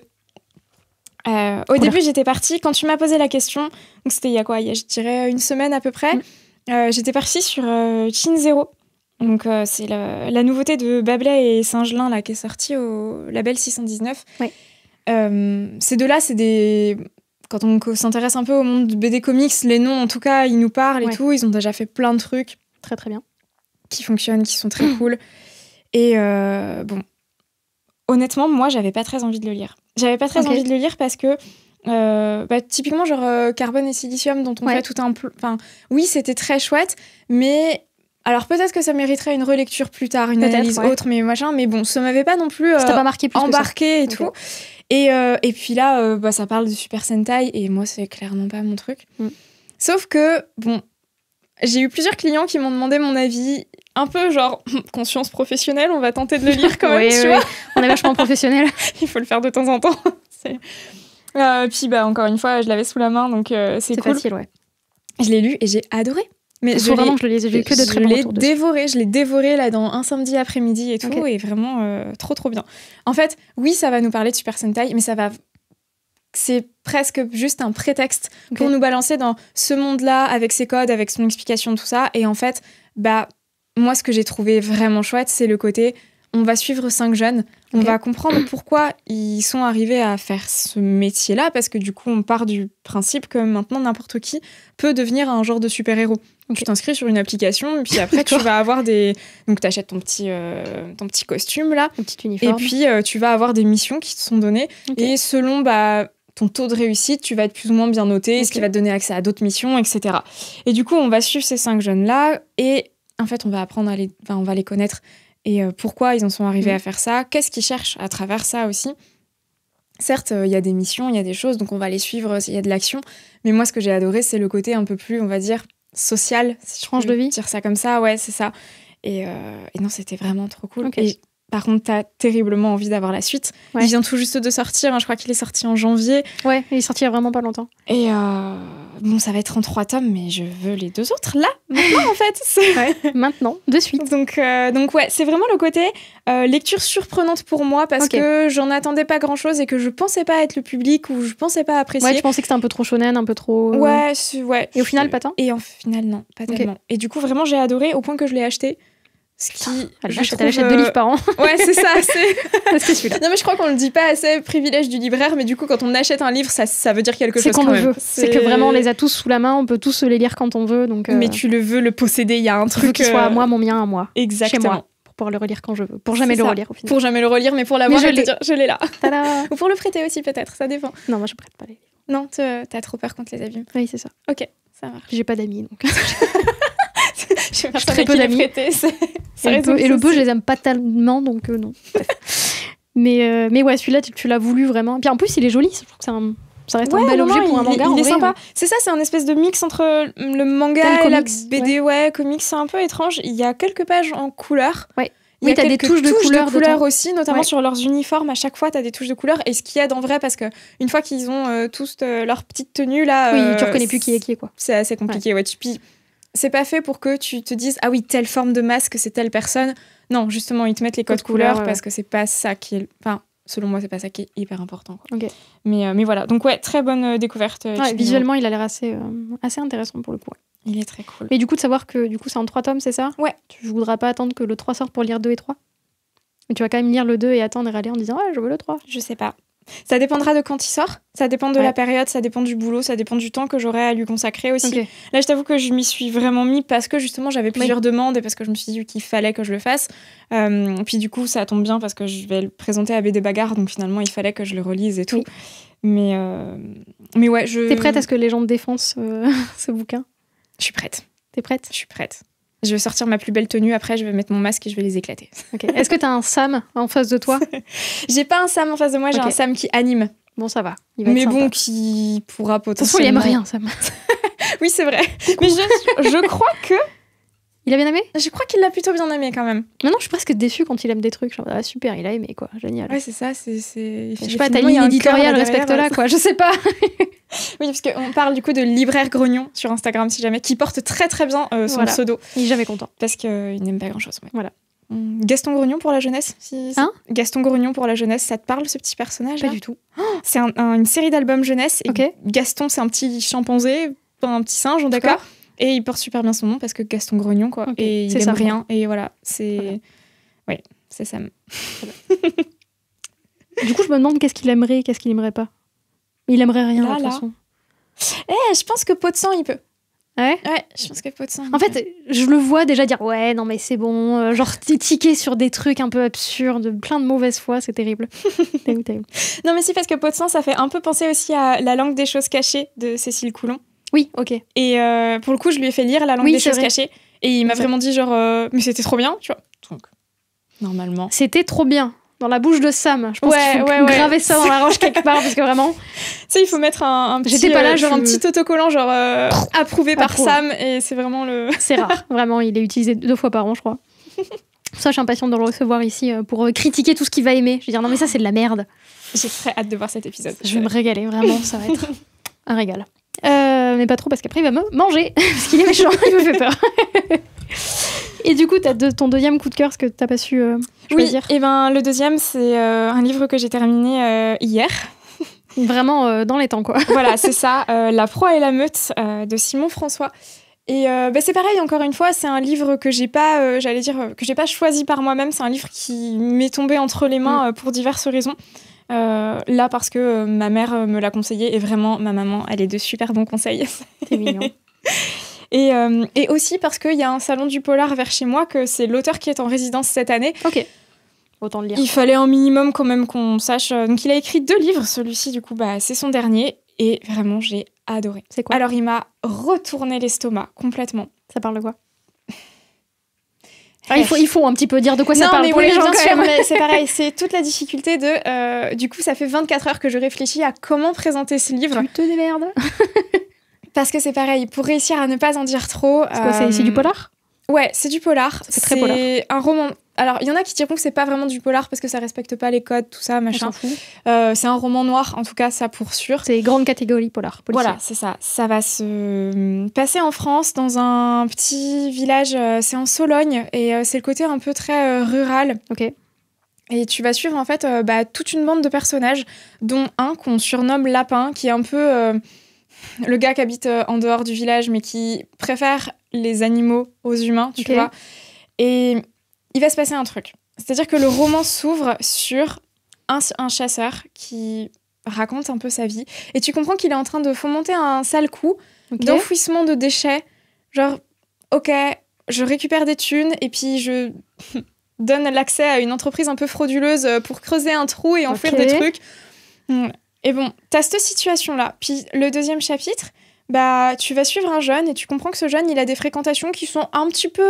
Au début, j'étais partie, quand tu m'as posé la question, donc c'était il y a quoi? Je dirais une semaine à peu près, j'étais partie sur Chin Zero. Donc c'est la nouveauté de Babelais et Singelin là, qui est sortie au label 619. Ouais. Ces deux-là, c'est des... Quand on s'intéresse un peu au monde de BD Comics, les noms, en tout cas, ils nous parlent et tout. Ils ont déjà fait plein de trucs. Très, très bien. Qui fonctionnent, qui sont très cool. Et bon, honnêtement, moi, j'avais pas très envie de le lire. J'avais pas très envie de le lire parce que, typiquement, genre Carbone et Silicium, dont on fait tout un... Enfin, oui, c'était très chouette, mais... Alors peut-être que ça mériterait une relecture plus tard, une analyse autre, mais machin. Mais bon, ça m'avait pas non plus ça t'a pas marqué plus embarqué et tout. Et puis là, ça parle de Super Sentai et moi, c'est clairement pas mon truc. Sauf que, bon, j'ai eu plusieurs clients qui m'ont demandé mon avis, un peu genre conscience professionnelle, on va tenter de le lire quand même, tu vois. On est vachement professionnel. Il faut le faire de temps en temps. Puis encore une fois, je l'avais sous la main, donc c'est cool. Facile, ouais. Je l'ai lu et j'ai adoré. Mais vraiment que je l'ai j'ai que de très bons retours dessus. Je l'ai dévoré là dans un samedi après-midi et tout, et vraiment trop bien. En fait, oui, ça va nous parler de Super Sentai, mais c'est presque juste un prétexte pour nous balancer dans ce monde-là avec ses codes, avec son explication, tout ça. Et en fait, moi, ce que j'ai trouvé vraiment chouette, c'est le côté on va suivre 5 jeunes. On va comprendre pourquoi ils sont arrivés à faire ce métier-là, parce que du coup, on part du principe que maintenant, n'importe qui peut devenir un genre de super-héros. Tu t'inscris sur une application, et puis après, tu vas avoir des... Donc, tu achètes ton petit costume, là. Un petit uniforme. Et puis, tu vas avoir des missions qui te sont données. Et selon ton taux de réussite, tu vas être plus ou moins bien noté, ce qui va te donner accès à d'autres missions, etc. Et du coup, on va suivre ces 5 jeunes-là, et en fait, on va apprendre on va les connaître. Et pourquoi ils en sont arrivés à faire ça, qu'est-ce qu'ils cherchent à travers ça aussi. Certes, il y a des missions, il y a des choses, donc on va les suivre, il y a de l'action. Mais moi, ce que j'ai adoré, c'est le côté un peu plus, on va dire, social, si je peux dire ça comme ça. Ouais, c'est ça. Et non, c'était vraiment trop cool. Et par contre, t'as terriblement envie d'avoir la suite. Il vient tout juste de sortir, hein, je crois qu'il est sorti en janvier. Ouais, il est sorti il y a vraiment pas longtemps. Et bon, ça va être en 3 tomes, mais je veux les 2 autres là, maintenant en fait. Maintenant, de suite. Donc ouais, c'est vraiment le côté lecture surprenante pour moi, parce que j'en attendais pas grand-chose et que je pensais pas être le public, ou je pensais pas apprécier. Ouais, tu pensais que c'était un peu trop shonen, un peu trop... Ouais. Et au final, pas tant. Et au final, non, pas tellement. Et du coup, vraiment, j'ai adoré au point que je l'ai acheté. Ce qui, elle achète 2 livres par an. Ouais, c'est ça. C'est celui-là. Non, mais je crois qu'on le dit pas assez, privilège du libraire, mais du coup, quand on achète un livre, ça veut dire quelque chose. C'est qu'on le veut. C'est que vraiment, on les a tous sous la main, on peut tous les lire quand on veut. Donc, mais tu le veux le posséder, il y a un truc. Il faut qu'il soit à moi, mon mien à moi. Exactement. Chez moi, pour pouvoir le relire quand je veux. Pour jamais le relire au final. Pour jamais le relire, mais pour l'avoir, je l'ai là. Tada. Ou pour le prêter aussi, peut-être, ça dépend. Non, moi, je prête pas les livres. Non, t'as trop peur contre les abîmes. Oui, c'est ça. Ok, ça marche. J'ai pas d'amis, donc. J'ai très peu d'amis. Et le peu, je les aime pas tellement, donc non. mais ouais, celui-là, tu l'as voulu vraiment. Puis en plus, il est joli. Je trouve que ça reste un bel objet pour un manga. Il est sympa. C'est ça, c'est un espèce de mix entre le manga et la BD. Ouais, comics, c'est un peu étrange. Il y a quelques pages en couleur. Ouais. Oui, t'as des touches de couleur aussi, notamment sur leurs uniformes. À chaque fois, t'as des touches de couleur. Et ce qu'il y a en vrai, parce que une fois qu'ils ont tous leur petite tenue là, oui, tu reconnais plus qui est qui, quoi. C'est assez compliqué. Ouais. Puis c'est pas fait pour que tu te dises ah oui, telle forme de masque, c'est telle personne. Non, justement, ils te mettent les codes couleurs parce que c'est pas ça qui est. Enfin, selon moi, c'est pas ça qui est hyper important, quoi. Okay. Mais voilà. Donc ouais, très bonne découverte. Visuellement, il a l'air assez intéressant pour le coup. Il est très cool. Mais du coup, de savoir que du coup, c'est en 3 tomes, c'est ça? Ouais. Tu voudras pas attendre que le 3 sorte pour lire 2 et 3? Mais tu vas quand même lire le 2 et attendre et râler en disant ouais, je veux le 3. Je sais pas. Ça dépendra de quand il sort, ça dépend de la période, ça dépend du boulot, ça dépend du temps que j'aurai à lui consacrer aussi. Okay. Là, je t'avoue que je m'y suis vraiment mis parce que justement j'avais plusieurs demandes et parce que je me suis dit qu'il fallait que je le fasse. Puis du coup, ça tombe bien parce que je vais le présenter à BD Bagarre, donc finalement il fallait que je le relise et tout. Mais ouais, T'es prête à ce que les gens défoncent ce bouquin? Je suis prête. T'es prête? Je suis prête. Je vais sortir ma plus belle tenue, après je vais mettre mon masque et je vais les éclater. Okay. Est-ce que t'as un Sam en face de toi? J'ai pas un Sam en face de moi, j'ai un Sam qui anime. Bon, ça va. Mais bon, qui pourra potentiellement... De toute façon, il aime rien, Sam. Oui, c'est vrai. Mais je crois que... Il a bien aimé? Je crois qu'il l'a plutôt bien aimé quand même. Non, je suis presque déçue quand il aime des trucs. Genre, ah, super, il a aimé, quoi. Génial. Ouais, c'est ça. Je sais pas, ta ligne éditoriale, respecte-la, quoi. Je sais pas. Oui, parce qu'on parle du coup de Libraire Grognon sur Instagram, si jamais, qui porte très très bien son pseudo. Il est jamais content. Parce qu'il n'aime pas grand-chose. Ouais. Voilà. Gaston Grognon pour la jeunesse. Gaston Grognon pour la jeunesse, ça te parle, ce petit personnage? Pas du tout. C'est une série d'albums jeunesse. Et Gaston, c'est un petit chimpanzé, un petit singe, d'accord. Et il porte super bien son nom parce que Gaston Grognon, quoi. Et il aime rien. Et voilà, c'est... Ouais, c'est Sam. Du coup, je me demande qu'est-ce qu'il aimerait, qu'est-ce qu'il aimerait pas. Il aimerait rien, de toute façon. Je pense que Peau de sang, il peut. Ouais, je pense que Peau de sang. En fait, je le vois déjà dire ouais, non mais c'est bon, genre tiquer sur des trucs un peu absurdes, plein de mauvaise foi, c'est terrible. terrible. Non mais si, parce que Peau de sang, ça fait un peu penser aussi à La langue des choses cachées de Cécile Coulon. Oui, ok. Et pour le coup, je lui ai fait lire La langue des choses cachées. Et il m'a vraiment dit genre, mais c'était trop bien, tu vois. Donc, normalement. C'était trop bien. Dans la bouche de Sam. Je pense qu'il faut graver ça dans la roche quelque part, parce que vraiment... Tu sais, il faut mettre un petit... J'étais pas là, un petit autocollant, genre approuvé par Sam, et c'est vraiment le... C'est rare, vraiment, il est utilisé 2 fois par an, je crois. Ça, je suis impatiente de le recevoir ici pour critiquer tout ce qu'il va aimer. Je vais dire, non mais ça, c'est de la merde. J'ai très hâte de voir cet épisode. Je vais me régaler, vraiment, ça va être un régal. Mais pas trop, parce qu'après, il va me manger, parce qu'il est méchant, il me fait peur. Et du coup, t'as ton deuxième coup de cœur, ce que t'as pas su choisir. Oui, et ben le deuxième, c'est un livre que j'ai terminé hier. Vraiment dans les temps, quoi. Voilà, c'est ça. La proie et la meute de Simon François. Et c'est pareil, encore une fois, c'est un livre que j'ai pas, que j'ai pas choisi par moi-même. C'est un livre qui m'est tombé entre les mains pour diverses raisons. Là, parce que ma mère me l'a conseillé. Et vraiment, ma maman, elle est de super bons conseils. C'est mignon. Et aussi parce qu'il y a un salon du polar vers chez moi, que c'est l'auteur qui est en résidence cette année. Ok. Autant le lire. Il fallait un minimum quand même qu'on sache. Donc, il a écrit 2 livres. Celui-ci, du coup, c'est son dernier. Et vraiment, j'ai adoré. C'est quoi ? Alors, il m'a retourné l'estomac complètement. Ça parle de quoi ? Il faut un petit peu dire de quoi ça parle pour les gens bien quand sûr, même. Mais c'est pareil, c'est toute la difficulté de... du coup, ça fait 24 heures que je réfléchis à comment présenter ce livre. Tu te démerdes. Parce que c'est pareil, pour réussir à ne pas en dire trop... C'est quoi, c'est du polar ? Ouais, c'est du polar. C'est très polar. C'est un roman... Alors, il y en a qui diront que c'est pas vraiment du polar parce que ça respecte pas les codes, tout ça, machin. On s'en fout. C'est un roman noir, en tout cas, ça pour sûr. C'est grande catégorie polar. Policier. Voilà, c'est ça. Ça va se passer en France, dans un petit village. C'est en Sologne et c'est le côté un peu très rural. Ok. Et tu vas suivre en fait toute une bande de personnages, dont un qu'on surnomme Lapin, qui est un peu le gars qui habite en dehors du village, mais qui préfère les animaux aux humains, tu vois. Et il va se passer un truc. C'est-à-dire que le roman s'ouvre sur un chasseur qui raconte un peu sa vie. Et tu comprends qu'il est en train de fomenter un sale coup d'enfouissement de déchets. Genre, ok, je récupère des thunes et puis je donne l'accès à une entreprise un peu frauduleuse pour creuser un trou et enfouir des trucs. Et bon, t'as cette situation-là. Puis le 2e chapitre, tu vas suivre un jeune et tu comprends que ce jeune, il a des fréquentations qui sont un petit peu...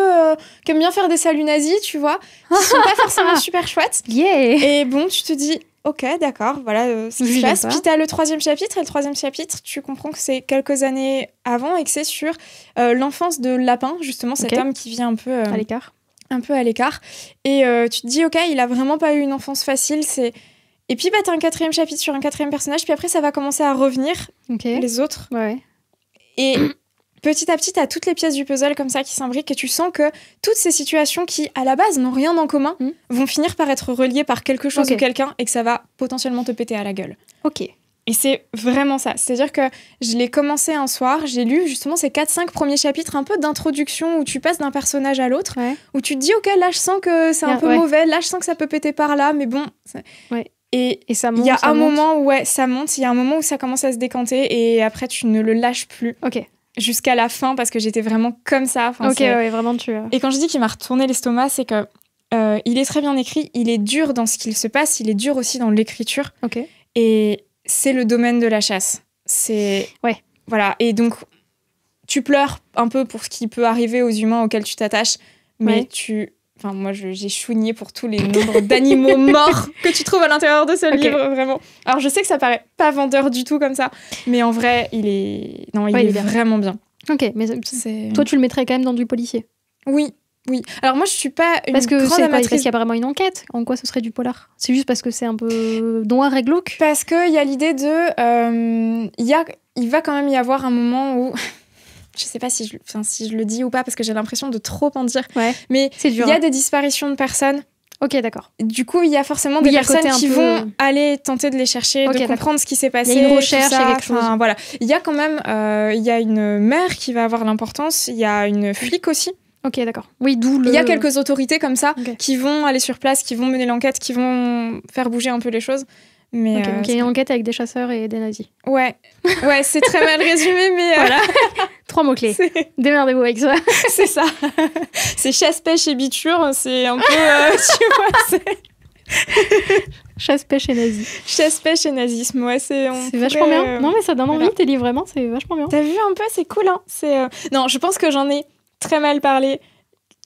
qui aiment bien faire des saluts nazis, tu vois, qui sont pas forcément super chouettes. Yeah. Et bon, tu te dis, ok, d'accord, voilà ce qui se passe. Puis t'as le 3e chapitre, et le 3e chapitre, tu comprends que c'est quelques années avant et que c'est sur l'enfance de Lapin, justement, cet homme qui vit un peu... à l'écart. Un peu à l'écart. Et tu te dis, ok, il a vraiment pas eu une enfance facile, c'est... Et puis, t'as un 4e chapitre sur un 4e personnage, puis après, ça va commencer à revenir, les autres. Ouais. Et petit à petit, t'as toutes les pièces du puzzle comme ça qui s'imbriquent et tu sens que toutes ces situations qui, à la base, n'ont rien en commun, vont finir par être reliées par quelque chose ou quelqu'un et que ça va potentiellement te péter à la gueule. Ok. Et c'est vraiment ça. C'est-à-dire que je l'ai commencé un soir, j'ai lu justement ces 4-5 premiers chapitres, un peu d'introduction où tu passes d'un personnage à l'autre, où tu te dis, ok, là, je sens que c'est un peu mauvais, là, je sens que ça peut péter par là, mais bon... Et ça monte, il y a un moment où ça monte, il y a un moment où ça commence à se décanter et après tu ne le lâches plus jusqu'à la fin parce que j'étais vraiment comme ça. Enfin, vraiment Et quand je dis qu'il m'a retourné l'estomac, c'est que il est très bien écrit, il est dur dans ce qu'il se passe, il est dur aussi dans l'écriture. Et c'est le domaine de la chasse. Voilà. Et donc tu pleures un peu pour ce qui peut arriver aux humains auxquels tu t'attaches, mais Enfin, moi, j'ai chouigné pour tous les nombres d'animaux morts que tu trouves à l'intérieur de ce livre, vraiment. Alors, je sais que ça paraît pas vendeur du tout comme ça, mais en vrai, il est vraiment bien. Ok, mais toi, tu le mettrais quand même dans du policier ? Oui. Alors, moi, je suis pas une grande amatrice. Parce qu'il y a vraiment une enquête. En quoi ce serait du polar ? C'est juste parce que c'est un peu noir et glauque ? Parce qu'il y a l'idée de... il va quand même y avoir un moment où... Je sais pas si je le dis ou pas parce que j'ai l'impression de trop en dire. Mais il y a des disparitions de personnes. Ok, d'accord. Du coup, il y a forcément des personnes qui vont aller tenter de les chercher, de comprendre ce qui s'est passé. Il y a une recherche, il y a quelque chose. Voilà. Il y a quand même il y a une mère qui va avoir l'importance. Il y a une flic aussi. Ok, d'accord. Oui, d'où le... Il y a quelques autorités comme ça qui vont aller sur place, qui vont mener l'enquête, qui vont faire bouger un peu les choses. Mais donc il y a une enquête avec des chasseurs et des nazis. Ouais, c'est très mal résumé, mais... Voilà. 3 mots-clés. Démerdez-vous avec ça. C'est ça. C'est chasse, pêche et biture, c'est un peu... tu vois, c'est... Chasse, pêche et nazi. Chasse, pêche et nazisme, c'est vachement bien. Non, mais ça donne envie, tes livres, vraiment, c'est vachement bien. T'as vu un peu, c'est cool, hein. Non, je pense que j'en ai très mal parlé.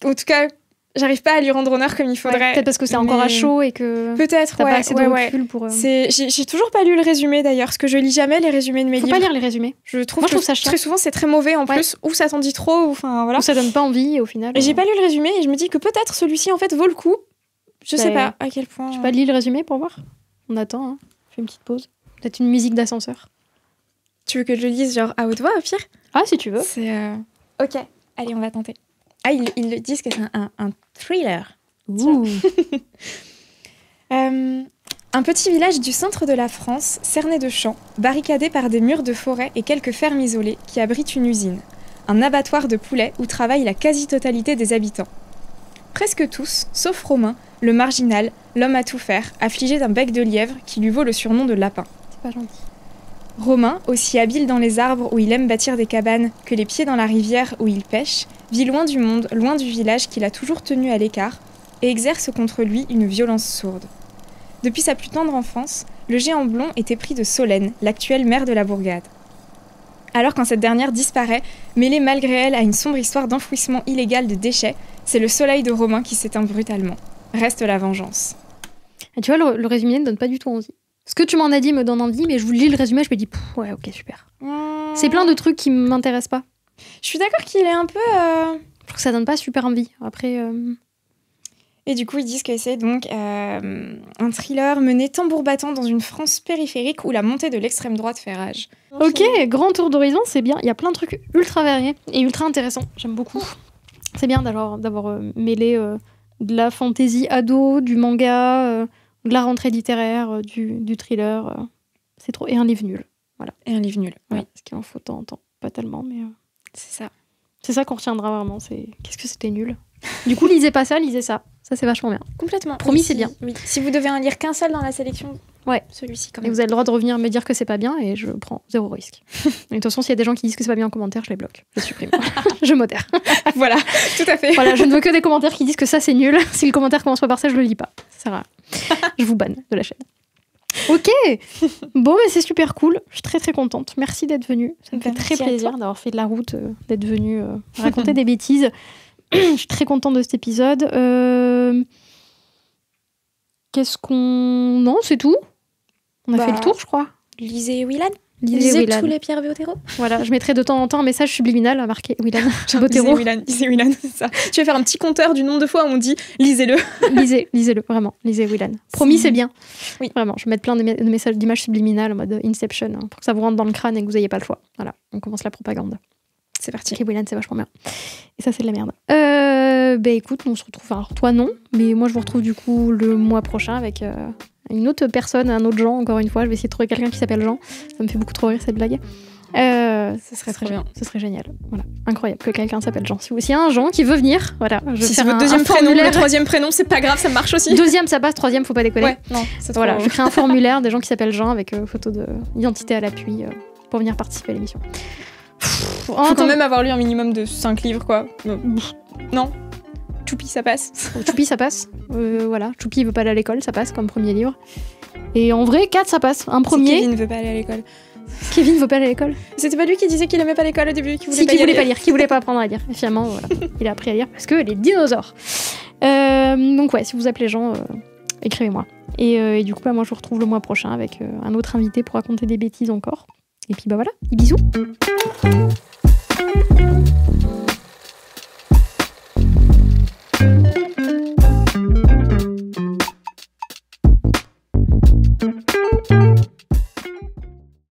En tout cas... J'arrive pas à lui rendre honneur comme il faudrait. Peut-être parce que c'est encore à chaud et que... Peut-être, t'as pas assez de recul pour... J'ai toujours pas lu le résumé, d'ailleurs, parce que je lis jamais les résumés de mes livres. Faut pas lire les résumés. Je trouve ça chiant. Très souvent, c'est très mauvais, en plus, ou ça t'en dit trop, ou voilà. Ou ça donne pas envie, au final. Et j'ai pas lu le résumé, et je me dis que peut-être celui-ci, en fait, vaut le coup. Je sais pas à quel point... Je sais pas, lis le résumé pour voir. On attend, hein. Fais une petite pause. Peut-être une musique d'ascenseur. Tu veux que je le lise, genre, à haute voix, au pire ? Ah, si tu veux. Ok, allez, on va tenter. Ah, ils disent que c'est un thriller. Un petit village du centre de la France, cerné de champs, barricadé par des murs de forêt et quelques fermes isolées qui abritent une usine. un abattoir de poulets où travaille la quasi-totalité des habitants. Presque tous, sauf Romain, le marginal, l'homme à tout faire, affligé d'un bec de lièvre qui lui vaut le surnom de lapin. C'est pas gentil. Romain, aussi habile dans les arbres où il aime bâtir des cabanes que les pieds dans la rivière où il pêche, vit loin du monde, loin du village qu'il a toujours tenu à l'écart, et exerce contre lui une violence sourde. Depuis sa plus tendre enfance, le géant blond est épris de Solène, l'actuelle maire de la bourgade. Alors quand cette dernière disparaît, mêlée malgré elle à une sombre histoire d'enfouissement illégal de déchets, c'est le soleil de Romain qui s'éteint brutalement. Reste la vengeance. Et tu vois, le résumé ne donne pas du tout envie. Ce que tu m'en as dit me donne envie, mais je vous lis le résumé, je me dis, ouais, ok, super. C'est plein de trucs qui m'intéressent pas. Je suis d'accord qu'il est un peu... Je trouve que ça donne pas super envie. Après... Et du coup, ils disent que c'est donc un thriller mené tambour battant dans une France périphérique où la montée de l'extrême droite fait rage. Ok, grand tour d'horizon, c'est bien. Il y a plein de trucs ultra variés et ultra intéressants. J'aime beaucoup. C'est bien d'avoir mêlé de la fantaisie ado, du manga, de la rentrée littéraire, du thriller. C'est trop. Et un livre nul. Voilà. Et un livre nul, oui. Ouais, ce qu'il en faut de temps en temps. Pas tellement, mais... C'est ça. C'est ça qu'on retiendra vraiment. Qu'est-ce que c'était nul. Du coup, lisez pas ça, lisez ça. Ça, c'est vachement bien. Complètement. Promis, oui, c'est bien. Oui. Si vous devez en lire qu'un seul dans la sélection, ouais, celui-ci quand et même. vous avez le droit de revenir me dire que c'est pas bien et je prends 0 risque. Et de toute façon, s'il y a des gens qui disent que c'est pas bien en commentaire, je les bloque. Je supprime. Je modère. Voilà, tout à fait. Voilà, je ne veux que des commentaires qui disent que ça, c'est nul. Si le commentaire commence pas par ça, je le lis pas. Ça sert à rien. Je vous banne de la chaîne. Ok. Bon, mais c'est super cool. Je suis très très contente. Merci d'être venue. Ça me fait très plaisir d'avoir fait de la route, d'être venue raconter des bêtises. Je suis très contente de cet épisode. Qu'est-ce qu'on... Non, c'est tout. On a fait le tour, je crois. Lisez Willan. Lisez tous les Pierre Bottero. Voilà, je mettrai de temps en temps un message subliminal à marquer Willan. Bottero. Lisez Willan, c'est ça. Tu vas faire un petit compteur du nombre de fois où on dit lisez-le. Lisez-le, vraiment. Lisez Willan. Promis, c'est bien. Oui. Vraiment, je vais mettre plein de messages d'images subliminales en mode Inception, pour que ça vous rentre dans le crâne et que vous n'ayez pas le choix. Voilà, on commence la propagande. C'est parti. Ok, Willan, c'est vachement bien. Et ça, c'est de la merde. Écoute, on se retrouve... Alors, toi, non. Mais moi, je vous retrouve du coup le mois prochain avec une autre personne, un autre Jean, encore une fois. Je vais essayer de trouver quelqu'un qui s'appelle Jean. Ça me fait beaucoup trop rire, cette blague. Ce serait très bien. Ce serait génial. Voilà. Incroyable que quelqu'un s'appelle Jean. S'il y a un Jean qui veut venir, voilà. Si c'est votre deuxième prénom, le troisième prénom, c'est pas grave, ça marche aussi. Deuxième, ça passe. Troisième, faut pas déconner. Ouais, non, c'est trop... Voilà, je crée un formulaire des gens qui s'appellent Jean avec photo d'identité à l'appui pour venir participer à l'émission. Faut quand même avoir lu un minimum de 5 livres, quoi. Non. Choupi, ça passe. Choupi, ça passe. Voilà. Choupi, il veut pas aller à l'école, ça passe comme premier livre. Et en vrai, 4, ça passe. Un premier. Kevin veut pas aller à l'école. Kevin veut pas aller à l'école. C'était pas lui qui disait qu'il aimait pas l'école au début, qu'il voulait pas lire, qu'il voulait pas apprendre à lire. Et finalement, voilà. Il a appris à lire parce que les dinosaures. Donc ouais, si vous appelez Jean, écrivez-moi. Et du coup, moi, je vous retrouve le mois prochain avec un autre invité pour raconter des bêtises encore. Et puis voilà, bisous. Thank you.